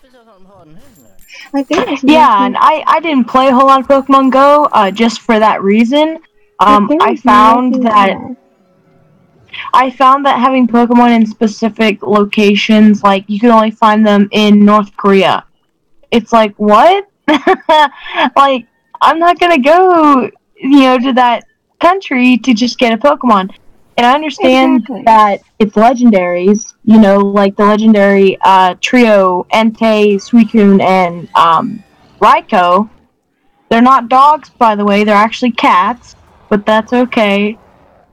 Like there is nothing. Yeah, and I didn't play a whole lot of Pokemon Go just for that reason. I found that having Pokemon in specific locations, like you can only find them in North Korea. It's like, what? Like, I'm not gonna go, to that country to just get a Pokemon. And I understand that it's legendaries, like the legendary trio, Entei, Suicune, and Raikou. They're not dogs, by the way, they're actually cats, but that's okay.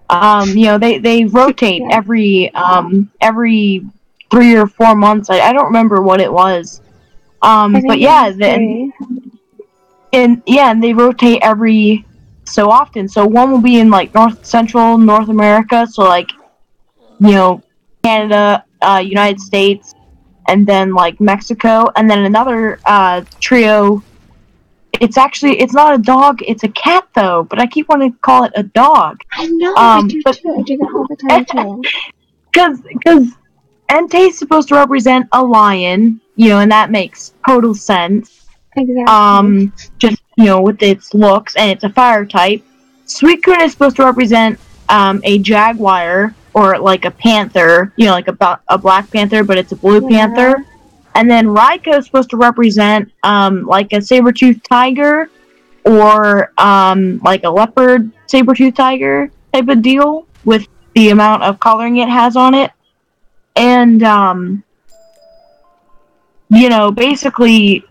They rotate every 3 or 4 months. I don't remember what it was. But yeah, and they rotate every so often. So one will be in like Central North America, so like Canada, United States, and then like Mexico, and then another trio. It's not a dog, it's a cat though, but I keep wanting to call it a dog. I know, I do too. I do that all the time too. Because Entei is supposed to represent a lion, and that makes total sense. Exactly. Just, with its looks, and it's a fire type. Suicune is supposed to represent a jaguar, or like a panther, like a black panther, but it's a blue panther. And then Raikou is supposed to represent like a saber-toothed tiger, or like a leopard saber-toothed tiger type of deal, with the amount of coloring it has on it. And basically,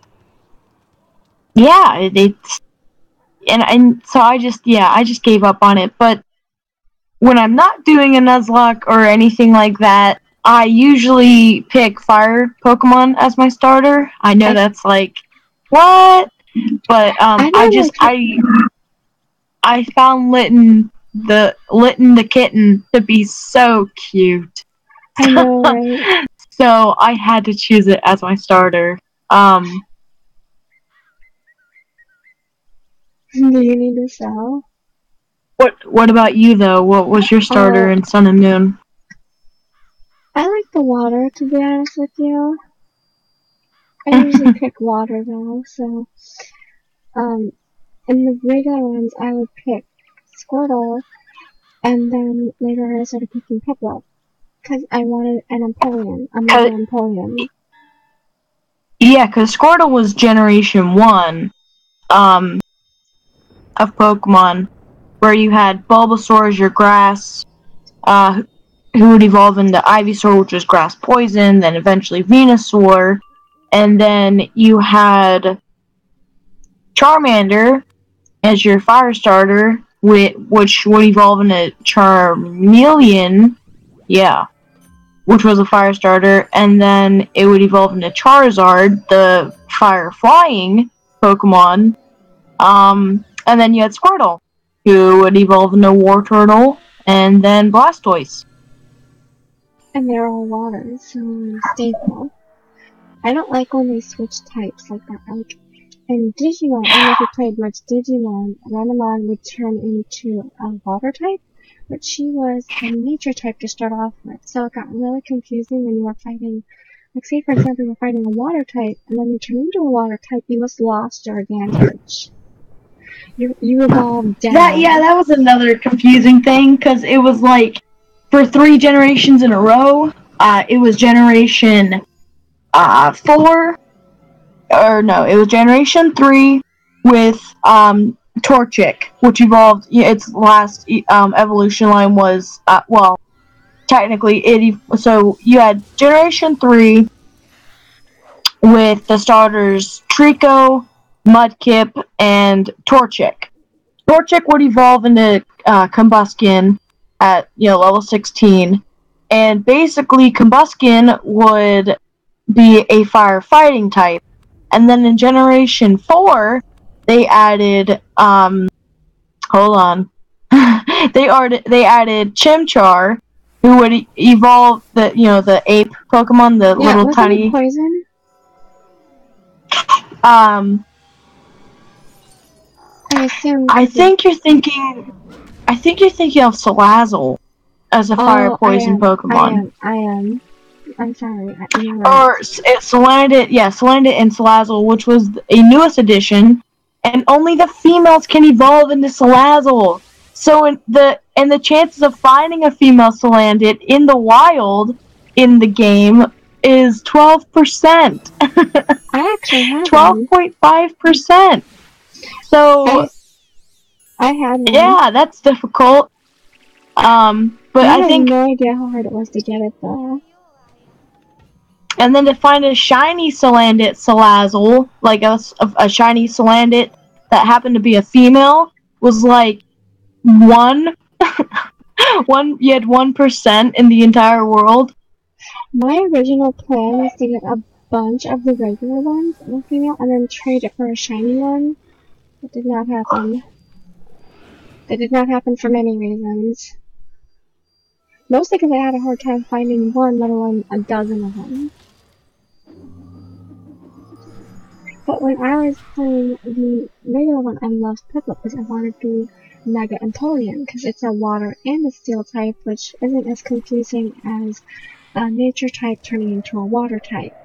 yeah, it's and so I just gave up on it. But when I'm not doing a Nuzlocke or anything like that, I usually pick fire Pokemon as my starter. I know that's like, what? But I found Litten the kitten to be so cute. I know, right? So I had to choose it as my starter. Do you need to sell? What about you though? What was your starter in Sun and Moon? I like the water, to be honest with you. I usually pick water though, so in the regular ones I would pick Squirtle, and then later I started picking Piplup, because I wanted an Empoleon, a Mega Empoleon. Yeah, because Squirtle was Generation 1 of Pokemon, where you had Bulbasaur as your grass, who would evolve into Ivysaur, which was grass poison, then eventually Venusaur, and then you had Charmander as your fire starter, which would evolve into Charmeleon, yeah, which was a fire starter, and then it would evolve into Charizard, the fire flying Pokemon, and then you had Squirtle, who would evolve into Wartortle, and then Blastoise. And they're all water, so stable. I don't like when they switch types like that. Like, in Digimon, I don't know if you played much Digimon, Renamon would turn into a water type, but she was a nature type to start off with, so it got really confusing when you were fighting. Like, say for example, you were fighting a water type, and then you turn into a water type, you just lost your advantage. You evolved down. That was another confusing thing, because it was like, for 3 generations in a row, it was generation 4, or no, it was generation 3 with Torchic, which evolved. Its last evolution line was well, technically so you had generation 3 with the starters Trico, Mudkip, and Torchic. Torchic would evolve into Combuskin at level 16, and basically Combuskin would be a firefighting type. And then in Generation 4, they added hold on. they added Chimchar, who would evolve the ape Pokemon, the little tiny poison. I think you're thinking of Salazzle as a fire poison Pokemon. I am. I'm sorry. Or Salandit and Salazzle, which was a newest edition, and only the females can evolve into Salazzle. So the chances of finding a female Salandit in the wild in the game is 12%. I actually had 12.5%. So I had one. Yeah, that's difficult. But I think no idea how hard it was to get it though. And then to find a shiny Salandit Salazzle, like a shiny Salandit that happened to be a female, was like you had 1% in the entire world. My original plan was to get a bunch of the regular ones and a female, and then trade it for a shiny one. It did not happen. That did not happen for many reasons. Mostly because I had a hard time finding one, let alone a dozen of them. But when I was playing the regular one, I loved Piplup because I wanted to be Mega Empoleon, because it's a water and a steel type, which isn't as confusing as a nature type turning into a water type.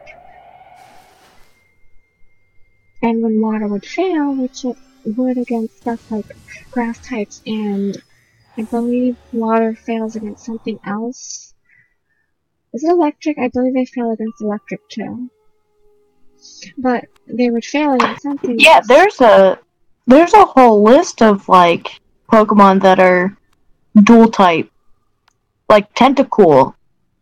And when water would fail, which it would against stuff like grass types, and I believe water fails against something else. Is it electric? I believe they fail against electric too. But they would fail against something else. There's a whole list of like Pokemon that are dual type. Like Tentacool,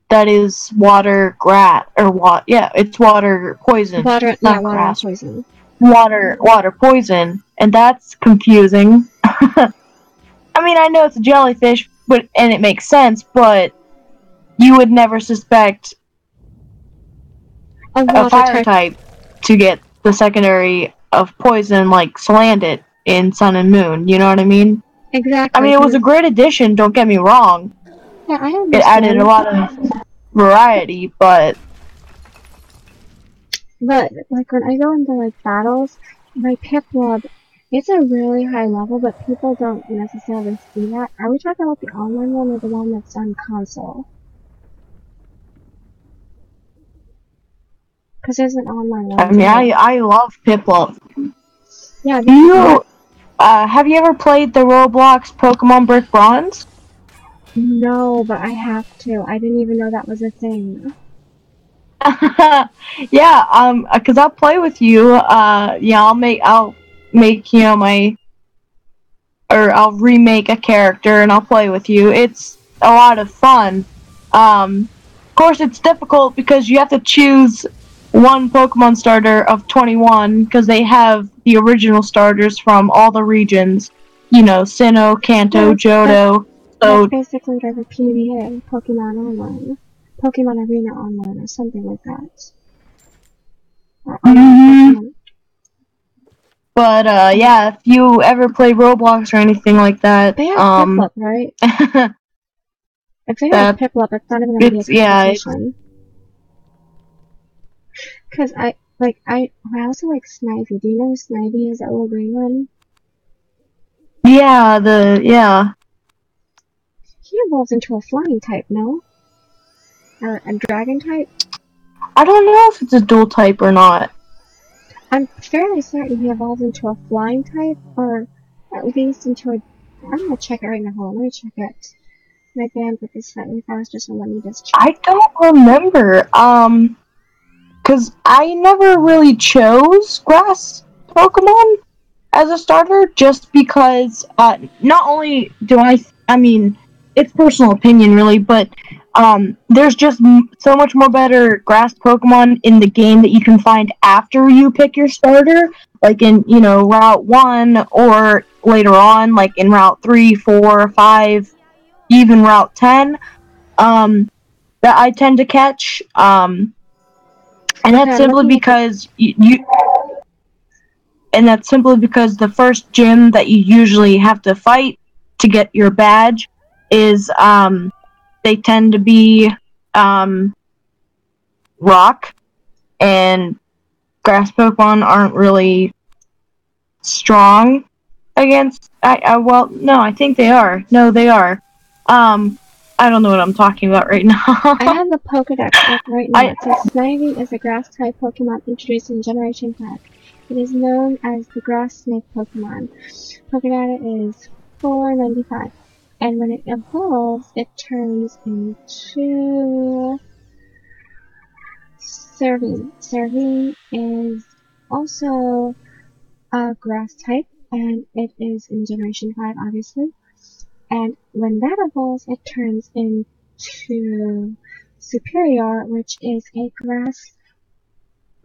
that is water grass it's water poison. Water poison. Water poison, and that's confusing. I mean, I know it's a jellyfish, and it makes sense, but you would never suspect a fire type to get the secondary of poison like Salandit in Sun and Moon. You know what I mean? Exactly. I mean, it was a great addition. Don't get me wrong. Yeah, I understand. It added a lot of variety, but like when I go into like battles, my Piplup, it's a really high level, but people don't necessarily see that. Are we talking about the online one or the one that's on console? Because there's an online one. I mean, I love Piplup. Yeah. Have you ever played the Roblox Pokemon Brick Bronze? No, but I have to. I didn't even know that was a thing. Yeah, cause I'll play with you. I'll make I'll remake a character and I'll play with you. It's a lot of fun. Of course, it's difficult because you have to choose one Pokemon starter of 21 because they have the original starters from all the regions. You know, Sinnoh, Kanto, Johto. That's So basically like a PvE, Pokemon Online. Pokemon Arena Online or something like that. Pokemon. But yeah, if you ever play Roblox or anything like that, They have Piplup, right? If they have Piplup, it's not even gonna be a competition. Cause I also like Snivy. Do you know who Snivy is, that little green one? Yeah. He evolves into a flying type, no? Or a dragon type? I don't know if it's a dual type or not. I'm fairly certain he evolves into a flying type, or at least into a... I'm gonna check it right now. Hold on, let me check it. My bandwidth is slightly faster, so let me just check. I don't remember. Because I never really chose grass Pokemon as a starter, just because not only do I mean, it's personal opinion really, but there's just so much more better grass Pokemon in the game that you can find after you pick your starter, like in, you know, Route 1 or later on, like in Route 3, 4, 5, even Route 10, that I tend to catch. And that's simply because that's simply because the first gym that you usually have to fight to get your badge is they tend to be rock, and grass Pokemon aren't really strong against. I think they are. No, they are. I don't know what I'm talking about right now. I have the Pokedex up right now. It says Snivy is a grass-type Pokemon introduced in Generation 5. It is known as the Grass Snake Pokemon. Pokedata is 495. And when it evolves, it turns into... Seraph. Seraph is also a grass type, and it is in Generation 5, obviously. And when that evolves, it turns into Superior, which is a grass...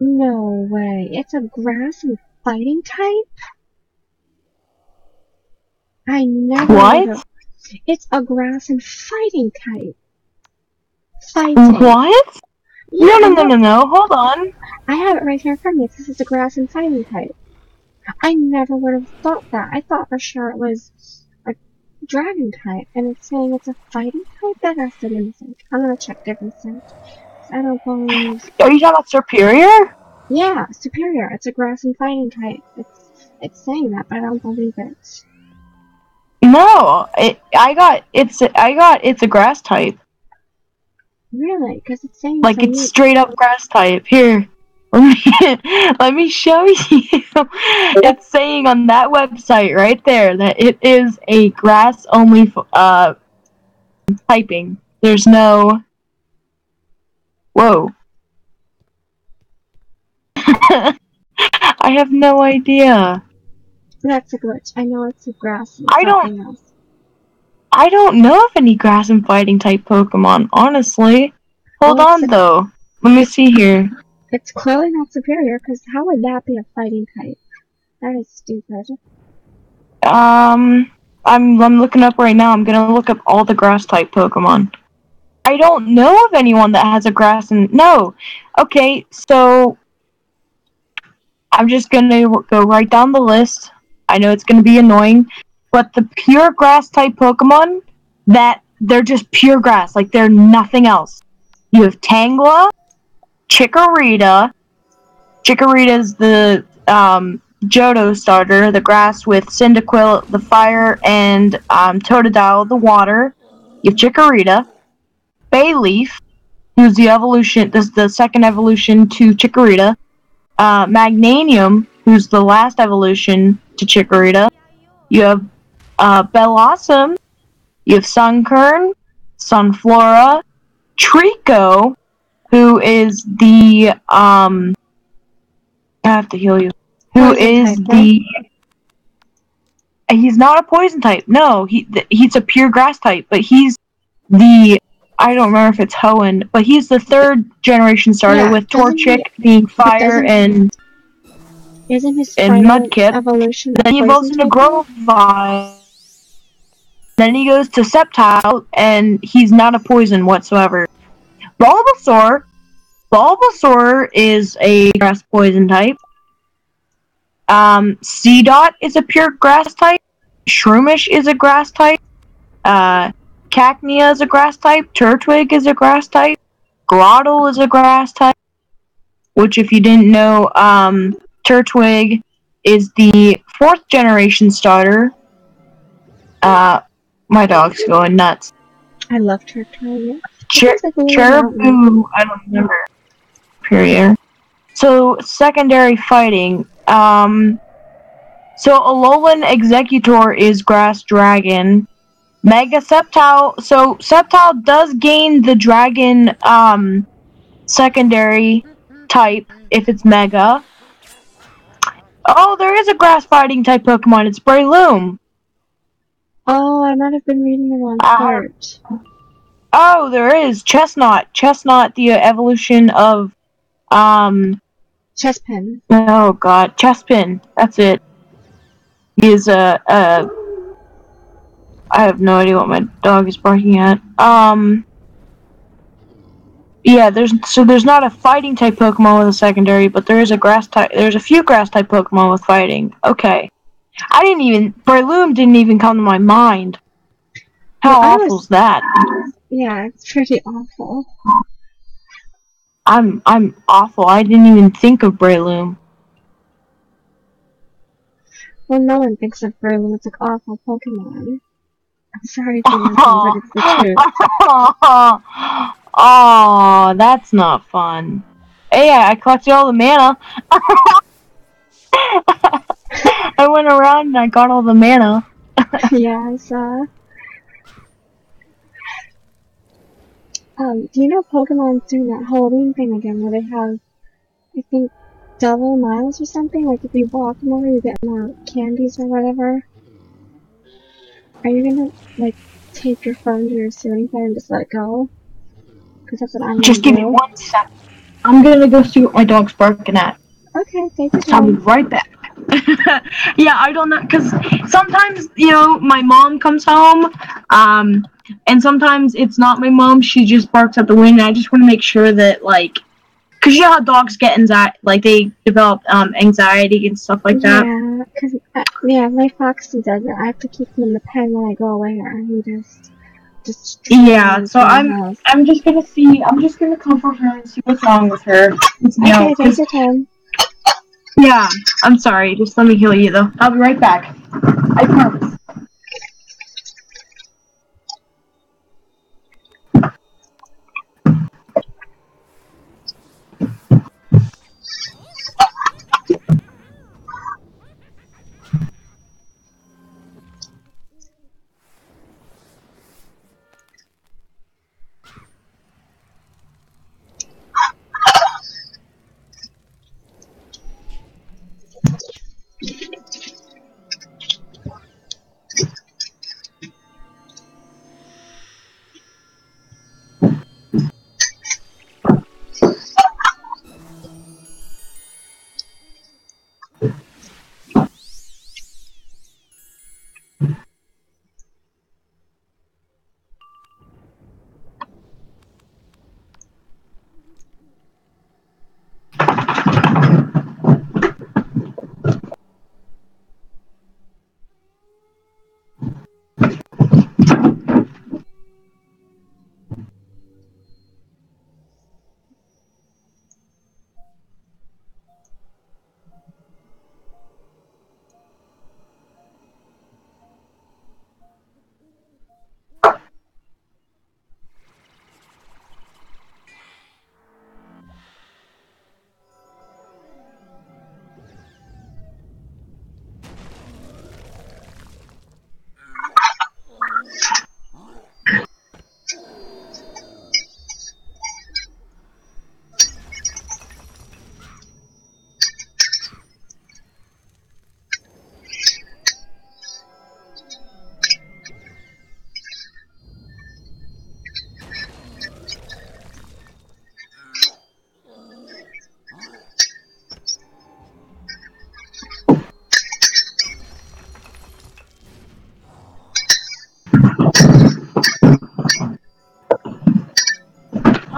No way. It's a grass and fighting type? I never What? It's a grass and fighting type. Fighting. What? Yeah, No. Hold on. I have it right here in front of me. This is a grass and fighting type. I never would have thought that. I thought for sure it was a dragon type, and it's saying it's a fighting type? That has to be a mistake. I'm gonna check different sites. I don't believe... Are you talking about Superior? Yeah, Superior. It's a grass and fighting type. It's saying that, but I don't believe it. No, it's a grass type. Really? Because it's saying like it's straight up grass type. Here, let me show you. It's saying on that website right there that it is a grass only typing. There's no... Whoa. I have no idea. That's a glitch. I know it's a grass and something else. I don't know of any grass and fighting type Pokemon, honestly. Hold on, though. Let me see here. It's clearly not Superior, because how would that be a fighting type? That is stupid. I'm looking up right now. I'm gonna look up all the grass type Pokemon. I don't know of anyone that has a grass and... No! Okay, so... I'm just gonna go right down the list. I know it's gonna be annoying, but the pure grass type Pokemon, that they're just pure grass, like they're nothing else. You have Tangela, Chikorita. Chikorita's the Johto starter, the grass with Cyndaquil, the fire, and Totodile, the water. You have Chikorita, Bayleaf, who's the evolution. This is the second evolution to Chikorita. Magnanium, who's the last evolution to Chikorita. You have Bellossom. You have Sunkern, Sunflora, Trico, who is the I have to heal you. Who is the... He's not a poison type. No, he's a pure grass type, but he's the I don't remember if it's Hoenn, but he's the third generation starter with Torchic being fire and isn't his final Mudkip. evolution a Then he evolves poison into type? Grovyle. Then he goes to Sceptile, and he's not a poison whatsoever. Bulbasaur is a grass poison type. Seedot is a pure grass type. Shroomish is a grass type. Cacnea is a grass type. Turtwig is a grass type. Grottle is a grass type. Which, if you didn't know, Turtwig is the 4th generation starter. My dog's going nuts. I love Turtwig. Cherubu, I don't remember. Period. So, secondary fighting. So Alolan Executor is Grass Dragon. Mega Sceptile. So Sceptile does gain the Dragon secondary type if it's Mega. Oh, there is a grass fighting type Pokemon. It's Breloom. Oh, I might have been reading the wrong part. Oh, there is Chestnut. Chestnut, the evolution of Chespin. Oh god, Chespin. That's it. He is I have no idea what my dog is barking at. Yeah, there's not a fighting type Pokemon with a secondary, but there is a grass type. There's a few grass type Pokemon with fighting. Okay, Breloom didn't even come to my mind. How awful is that? Yeah, it's pretty awful. I'm awful. I didn't even think of Breloom. Well, no one thinks of Breloom as an awful Pokemon. I'm sorry to listen, but it's the truth. Oh, that's not fun. Hey, I collected all the mana. I went around and I got all the mana. Yeah, I saw. Do you know Pokemon's doing that Halloween thing again where they have, I think, double miles or something? Like if you walk more, you get more candies or whatever. Are you gonna, like, take your phone to your ceiling fan and just let it go? Because that's what I'm gonna do. Just give me 1 sec. I'm gonna go see what my dog's barking at. Okay, take your I'll be time. right back. Yeah, I don't know, because sometimes, my mom comes home, and sometimes it's not my mom, she just barks at the window. I just want to make sure that, like, because you know how dogs get anxiety, like, they develop anxiety and stuff like that. Yeah, because, my Foxy does it. I have to keep him in the pen when I go away, or he just Yeah, so I'm just gonna comfort her and see what's wrong with her. Okay, take your time. Yeah, I'm sorry. Just let me heal you, though. I'll be right back. I promise.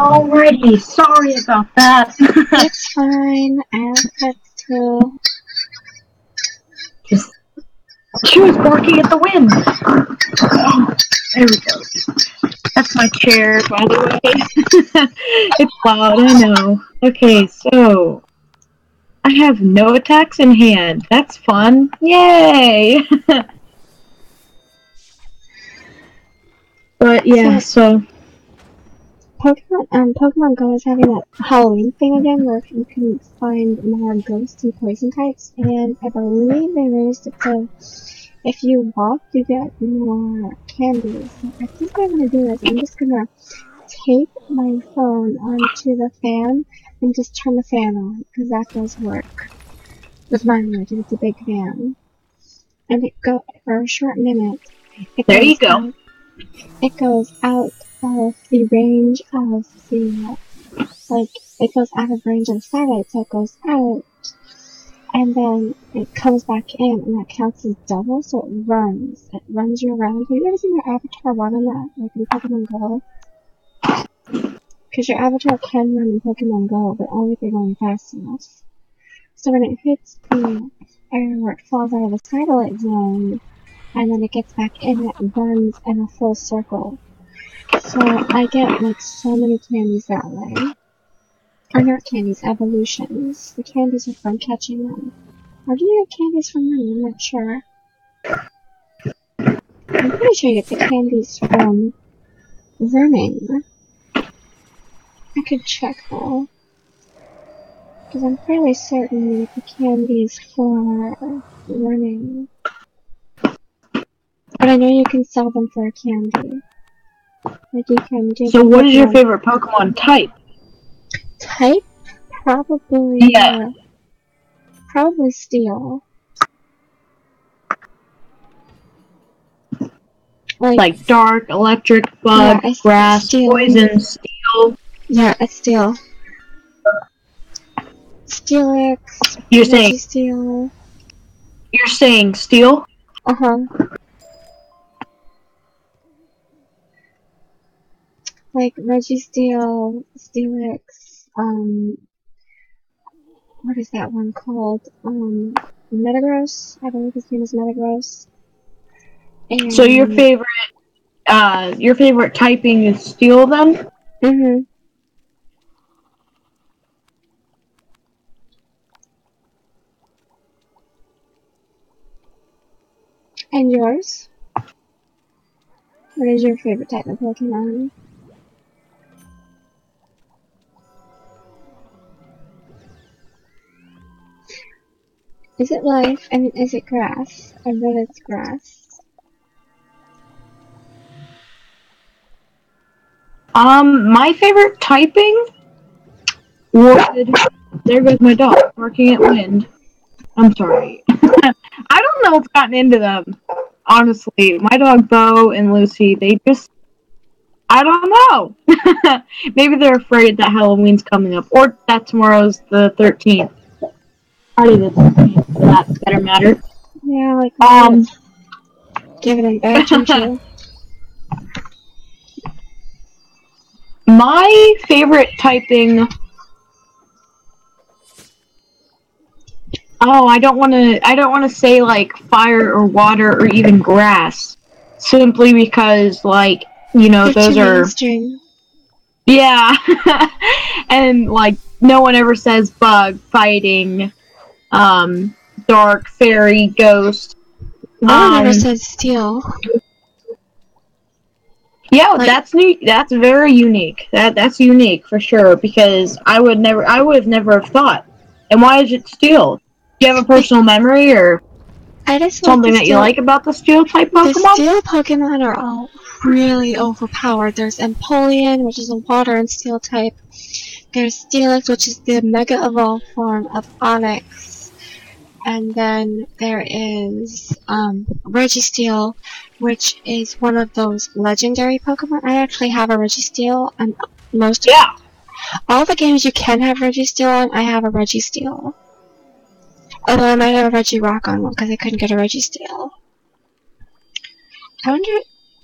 Alrighty, sorry about that. It's fine. I have pets too. She was barking at the wind. Oh, there we go. That's my chair, by the way. It's loud, I know. Okay, so I have no attacks in hand. That's fun. Yay! But yeah, so Pokemon Go is having that Halloween thing again where you can find more ghost and poison types, and I believe they raised it to if you walk, you get more candies. So I think what I'm gonna do is I'm just gonna tape my phone onto the fan and just turn the fan on, because that does work with my emergency. It's a big fan. And it goes for a short minute. there you go. It goes out of the range of the, like, it goes out of range of satellite, so it goes out, and then it comes back in, and that counts as double, so it runs. It runs you around. Have you ever seen your avatar run on that, like in Pokemon Go? Because your avatar can run in Pokemon Go, but only if you're going fast enough. So when it hits the area where it falls out of the satellite zone, and then it gets back in, it runs in a full circle. So I get like so many candies that way. Or not candies, evolutions. The candies are from catching them. Or do you get candies from running? I'm not sure. I'm pretty sure you get the candies from running. I could check though. Because I'm fairly certain you get the candies for running. But I know you can sell them for a candy. Like you can do. So what is your favorite Pokemon type? Type? Probably. Yeah. Probably Steel. Like dark, electric, bug, yeah, grass, Steel. poison, steel. Yeah, it's Steel. Steelix. You're saying steel? Uh-huh. Like Registeel, Steelix, what is that one called? Metagross? I believe his name is Metagross. And so your favorite typing is steel then? Mm-hmm. And yours? What is your favorite type of Pokemon? Is it life? I mean, is it grass? I bet it's grass. My favorite typing would... There goes my dog, barking at wind. I'm sorry. I don't know what's gotten into them. Honestly, my dog Bo and Lucy, they just... I don't know. Maybe they're afraid that Halloween's coming up, or that tomorrow's the 13th. Friday the 13th, for that better matter. Yeah, like give it an edge into. My favorite typing... Oh, I don't want to say like fire or water or even grass, simply because like those are mainstream. Yeah, and like no one ever says bug, fighting, dark, fairy, ghost. No one ever said steel. Yeah, like, that's new. That's very unique. That's unique for sure, because I would have never have thought. And why is it steel? Do you have a personal memory or something that you like about the steel type Pokemon? The steel Pokemon are all really overpowered. There's Empoleon, which is a water and steel type. There's Steelix, which is the Mega Evolved form of Onix. And then there is Registeel, which is one of those legendary Pokemon. I actually have a Registeel, and all the games you can have Registeel on, I have a Registeel. Although I might have a Regirock on one because I couldn't get a Registeel. I wonder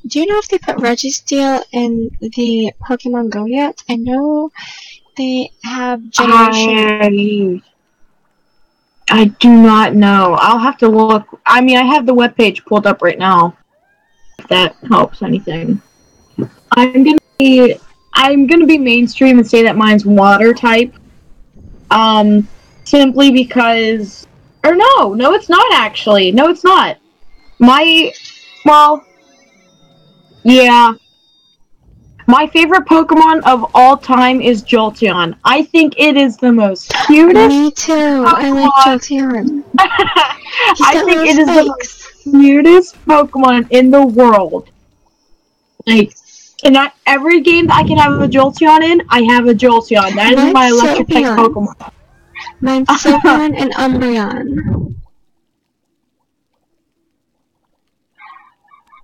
Do you know if they put Registeel in the Pokemon Go yet? I know they have Generation. I do not know. I'll have to look. I mean, I have the webpage pulled up right now. If that helps anything. I'm gonna be mainstream and say that mine's water type. Simply because, or no, it's not actually. No, it's not. Well, yeah. My favorite Pokemon of all time is Jolteon. I think it is the most cutest. Me too. Pokemon. I like Jolteon. I think it is the most cutest Pokemon in the world. Like, in every game that I can have a Jolteon in, I have a Jolteon. That is my electric type Pokemon. Mine's Sylveon and Umbreon.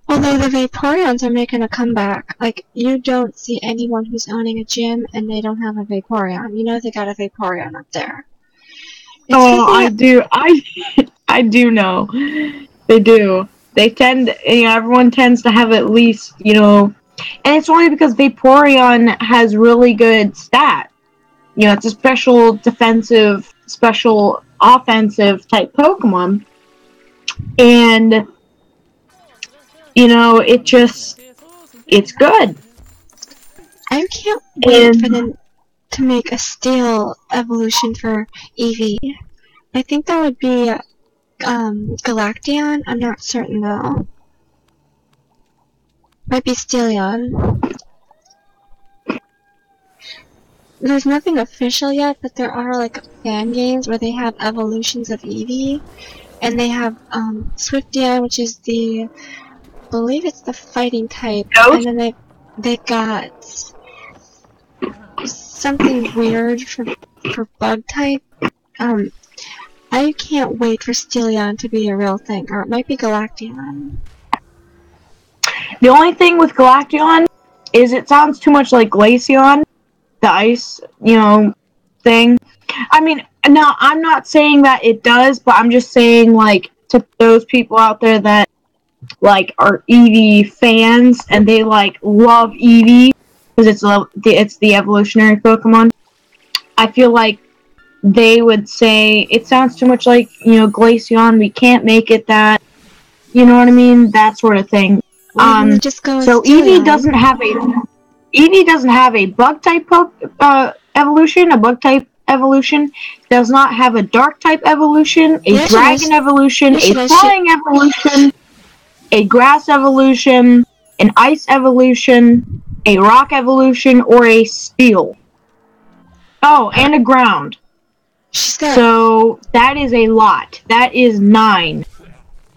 Although the Vaporeons are making a comeback. Like, you don't see anyone who's owning a gym and they don't have a Vaporeon. You know they got a Vaporeon up there. I do. I do know. They do. They tend, everyone tends to have at least, and it's only because Vaporeon has really good stats. It's a special defensive, special offensive type Pokemon. And, it's good. I can't wait for them to make a Steel evolution for Eevee. I think that would be Galacteon. I'm not certain though. Might be Steelion. There's nothing official yet, but there are like fan games where they have evolutions of Eevee, and they have Swiftian, which is I believe it's the fighting type, and then they've got something weird for bug type. I can't wait for Steelion to be a real thing, or it might be Galacteon. The only thing with Galacteon is it sounds too much like Glaceon, the ice, thing. I mean, now I'm not saying that it does, but I'm just saying, like, to those people out there that, like, are Eevee fans and they, like, love Eevee because it's the evolutionary Pokemon. I feel like they would say it sounds too much like, Glaceon. We can't make it that. You know what I mean? That sort of thing. So Eevee doesn't have a bug type evolution. A bug type evolution does not have a dark type evolution, a dragon evolution, a flying evolution, a grass evolution, an ice evolution, a rock evolution, or a steel. Oh, and a ground. So that is a lot. That is 9.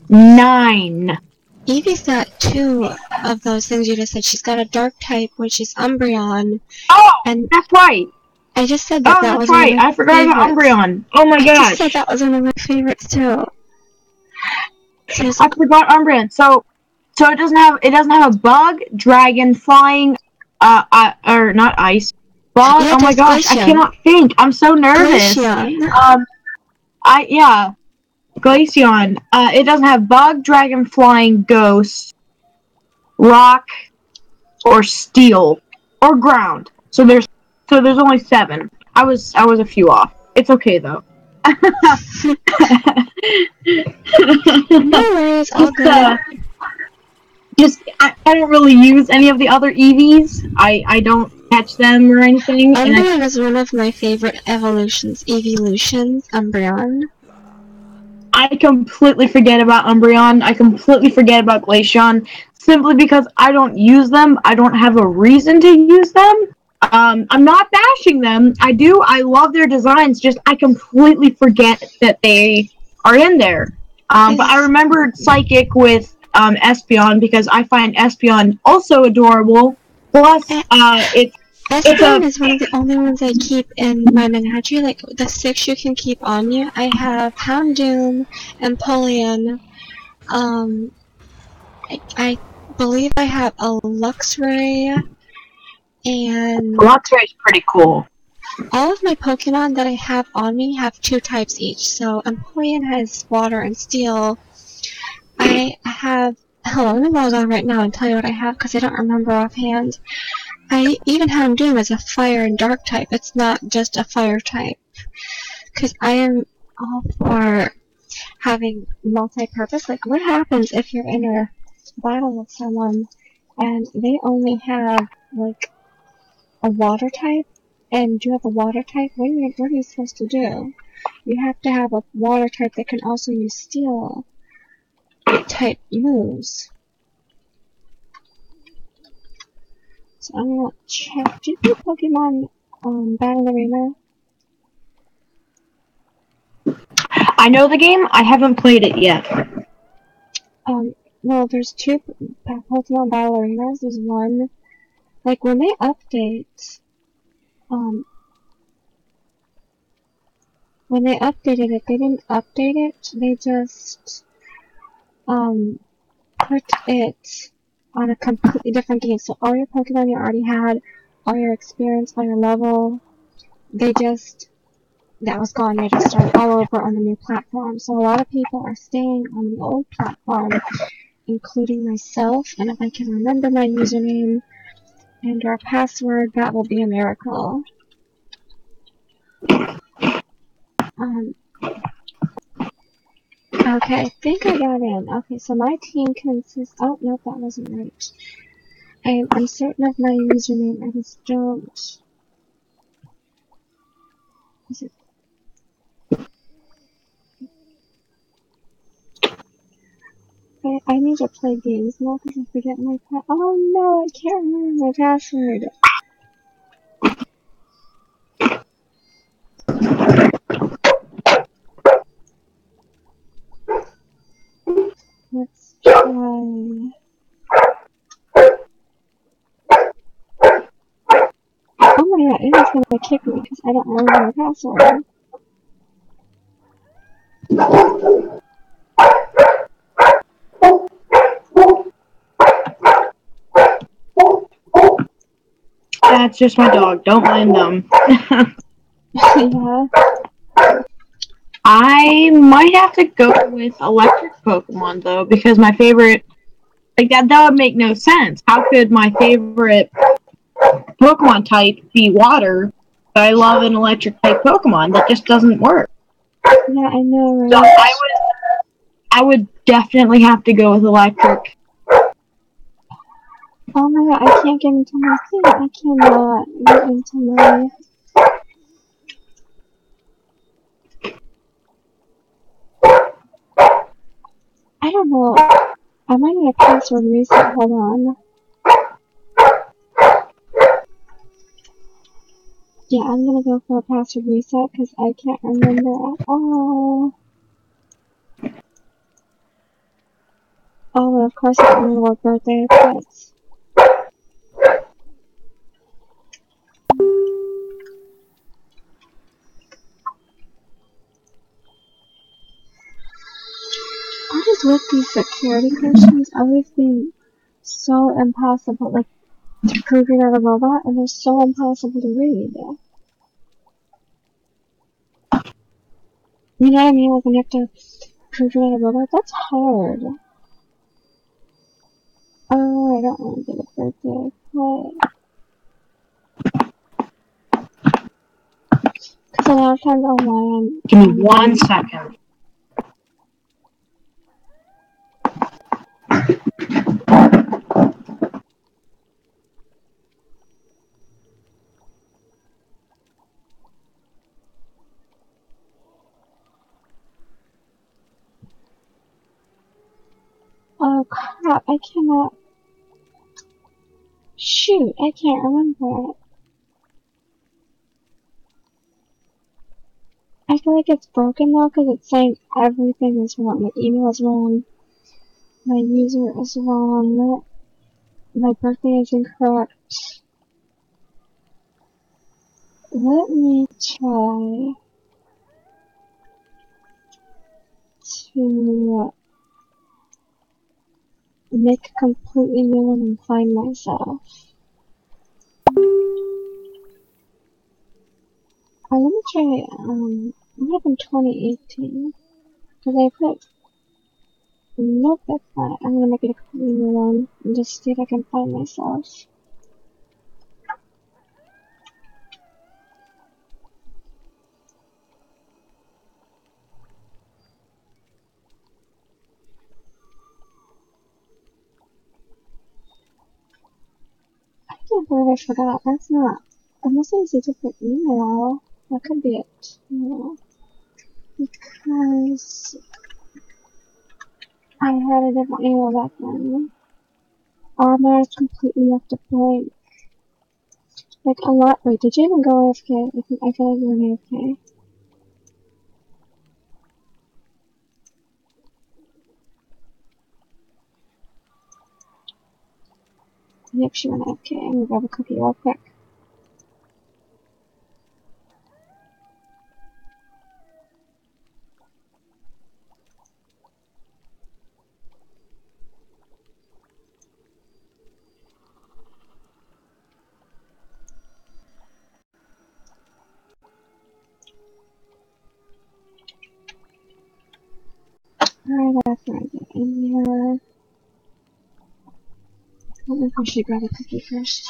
9. Eevee's got 2 of those things you just said. She's got a dark type, which is Umbreon. Oh, and that's right. I just said that. That's right. I forgot about Umbreon. Oh my gosh. I just said that was one of my favorites too. I forgot Umbreon. So it doesn't have a bug, dragon, flying, or not ice. Bug. Oh my gosh, Glaceon. I cannot think. I'm so nervous. Glaceon. Glaceon. It doesn't have bug, dragon, flying, ghost, rock, or steel, or ground. So there's only 7. I was a few off. It's okay though. No worries, all good. I don't really use any of the other Eevees. I don't catch them or anything. Umbreon is one of my favorite evolutions. Evolutions, Umbreon. I completely forget about Umbreon. I completely forget about Glaceon. Simply because I don't use them. I don't have a reason to use them. I'm not bashing them. I do. I love their designs. Just I completely forget that they are in there. But I remembered Psychic with Espeon because I find Espeon also adorable. Plus, Espeon is one of the only ones I keep in my menagerie. Like the 6 you can keep on you. I have Houndoom, Empoleon. I believe I have a Luxray. And Luxray is pretty cool. All of my Pokemon that I have on me have 2 types each. So Empoleon has water and steel. I have Hold on, let me log on right now and tell you what I have, because I don't remember offhand. I even have him doing as a fire and dark type. It's not just a fire type. Because I am all for having multi-purpose. Like, what happens if you're in a battle with someone and they only have, like, a water type, and you have a water type? What are you supposed to do? You have to have a water type that can also use steel type moves. So I'm gonna check. Do you play Pokemon Battle Arena? I know the game, I haven't played it yet. Well, there's two Pokemon Battle Arenas. There's one, like, when they update, when they updated it, they didn't update it, they just, put it on a completely different game. So all your Pokemon you already had, all your experience, all your level, that was gone. They just started all over on the new platform. So a lot of people are staying on the old platform, including myself, and if I can remember my username and our password, that will be a miracle. Okay, I think I got in. Okay, so my team consists... Oh, no, that wasn't right. I am uncertain of my username. I just don't... Is it... I need to play games now because I forget my password. Oh no, I can't remember my password. Let's try... Oh my god, it is gonna kick me because I don't remember my password. That's just my dog. Don't mind them. Yeah. I might have to go with electric Pokemon, though, because my favorite... Like, that would make no sense. How could my favorite Pokemon type be water, but I love an electric type Pokemon? That just doesn't work. Yeah, I know, right? So I would definitely have to go with electric. Oh my god, I can't get into my thing. I cannot get into my... I don't know. I might need a password reset. Hold on. Yeah, I'm gonna go for a password reset because I can't remember at all. Oh, and of course I don't remember what birthday it's. What is with these security questions always being so impossible? Like, to prove you're not a robot, and they're so impossible to read. You know what I mean? Like, when you have to prove you're not a robot, that's hard. Oh, I don't want to get a birthday. What? Because a lot of times I'll lie on... Give me 1 second. Oh crap, I cannot... Shoot, I can't remember it. I feel like it's broken now because it's saying everything is wrong. My email is wrong. My user is wrong. My birthday is incorrect. Let me try to make a completely new one and find myself. Or let me try, I'm having 2018. Because I put Nope, that's not it. I'm gonna make it a completely new one and just see if I can find myself. I can't believe I forgot. That's not. Unless it's a different email. That could be it. No. Because I had a different email back then. Armor is completely left it blank. Like a lot. Wait, did you even go AFK? I feel like you were AFK. Yep, she went AFK. I'm gonna grab a cookie real quick. Alright, that's where I get in here. I don't know if I should grab a cookie first.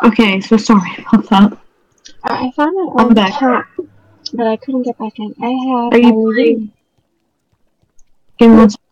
Okay, so sorry about that. I found my I'm old back. cat, but I couldn't get back in. I have Are a you living. playing? Give me one second.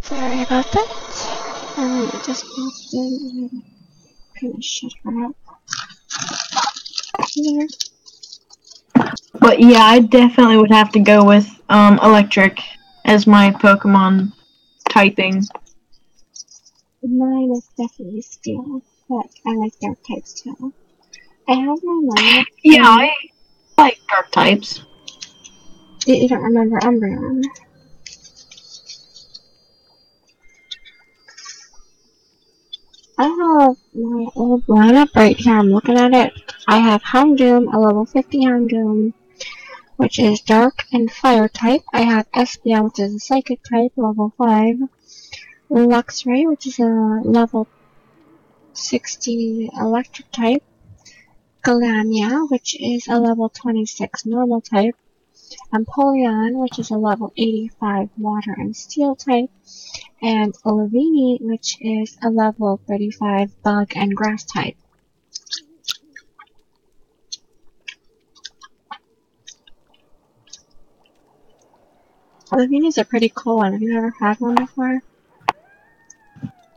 Sorry about that. I just walked in and kind of shut her up. Here. But yeah, I definitely would have to go with electric as my Pokemon typing. Mine is definitely steel, but I like dark types too. I have my lineup. Yeah, I like dark types. You don't remember Umbreon. I have my old lineup right here. I'm looking at it. I have Houndoom, a level 50 Houndoom, which is dark and fire type. I have Espeon, which is a psychic type, level 5. Luxray, which is a level 60 electric type. Galania, which is a level 26 normal type. Empoleon, which is a level 85 water and steel type. And Olivini, which is a level 35 bug and grass type. Olivinis are pretty cool. Have you ever had one before?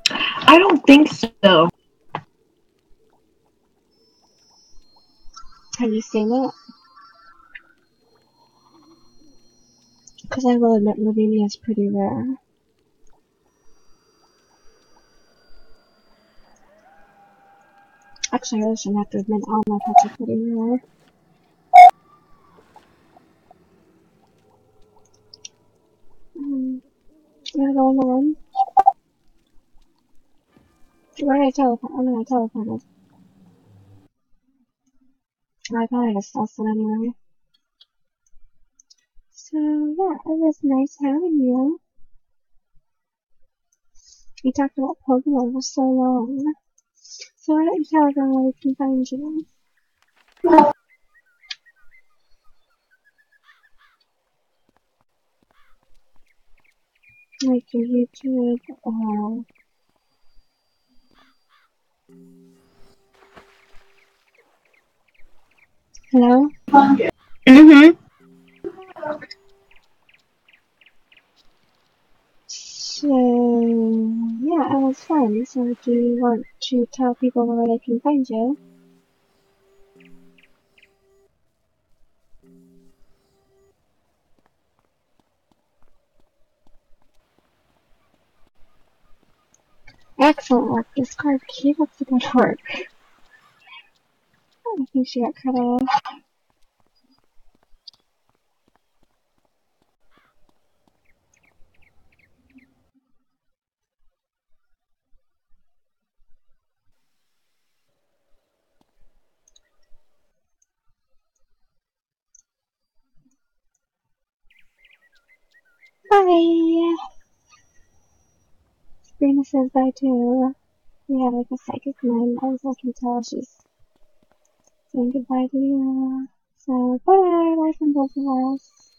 I don't think so. Have you seen it? Because I will admit Olivini is pretty rare. Actually, I also have to admit all my pets are pretty rare. You wanna go on the run? Where did I teleport? Oh no, I teleported. I probably just lost it anyway. So, yeah, it was nice having you. We talked about Pokemon for so long. So why don't you tell everyone where we can find you? Like your YouTube or... Hello? Mm-hmm. So, yeah, it was fun. So do you want to tell people where they can find you? Excellent work. Discard key. That's a good work. I think she got cut off. Bye! Sabrina says bye too. We have like a psychic mind, as I can tell she's saying goodbye to you. So, bye, bye from both of us.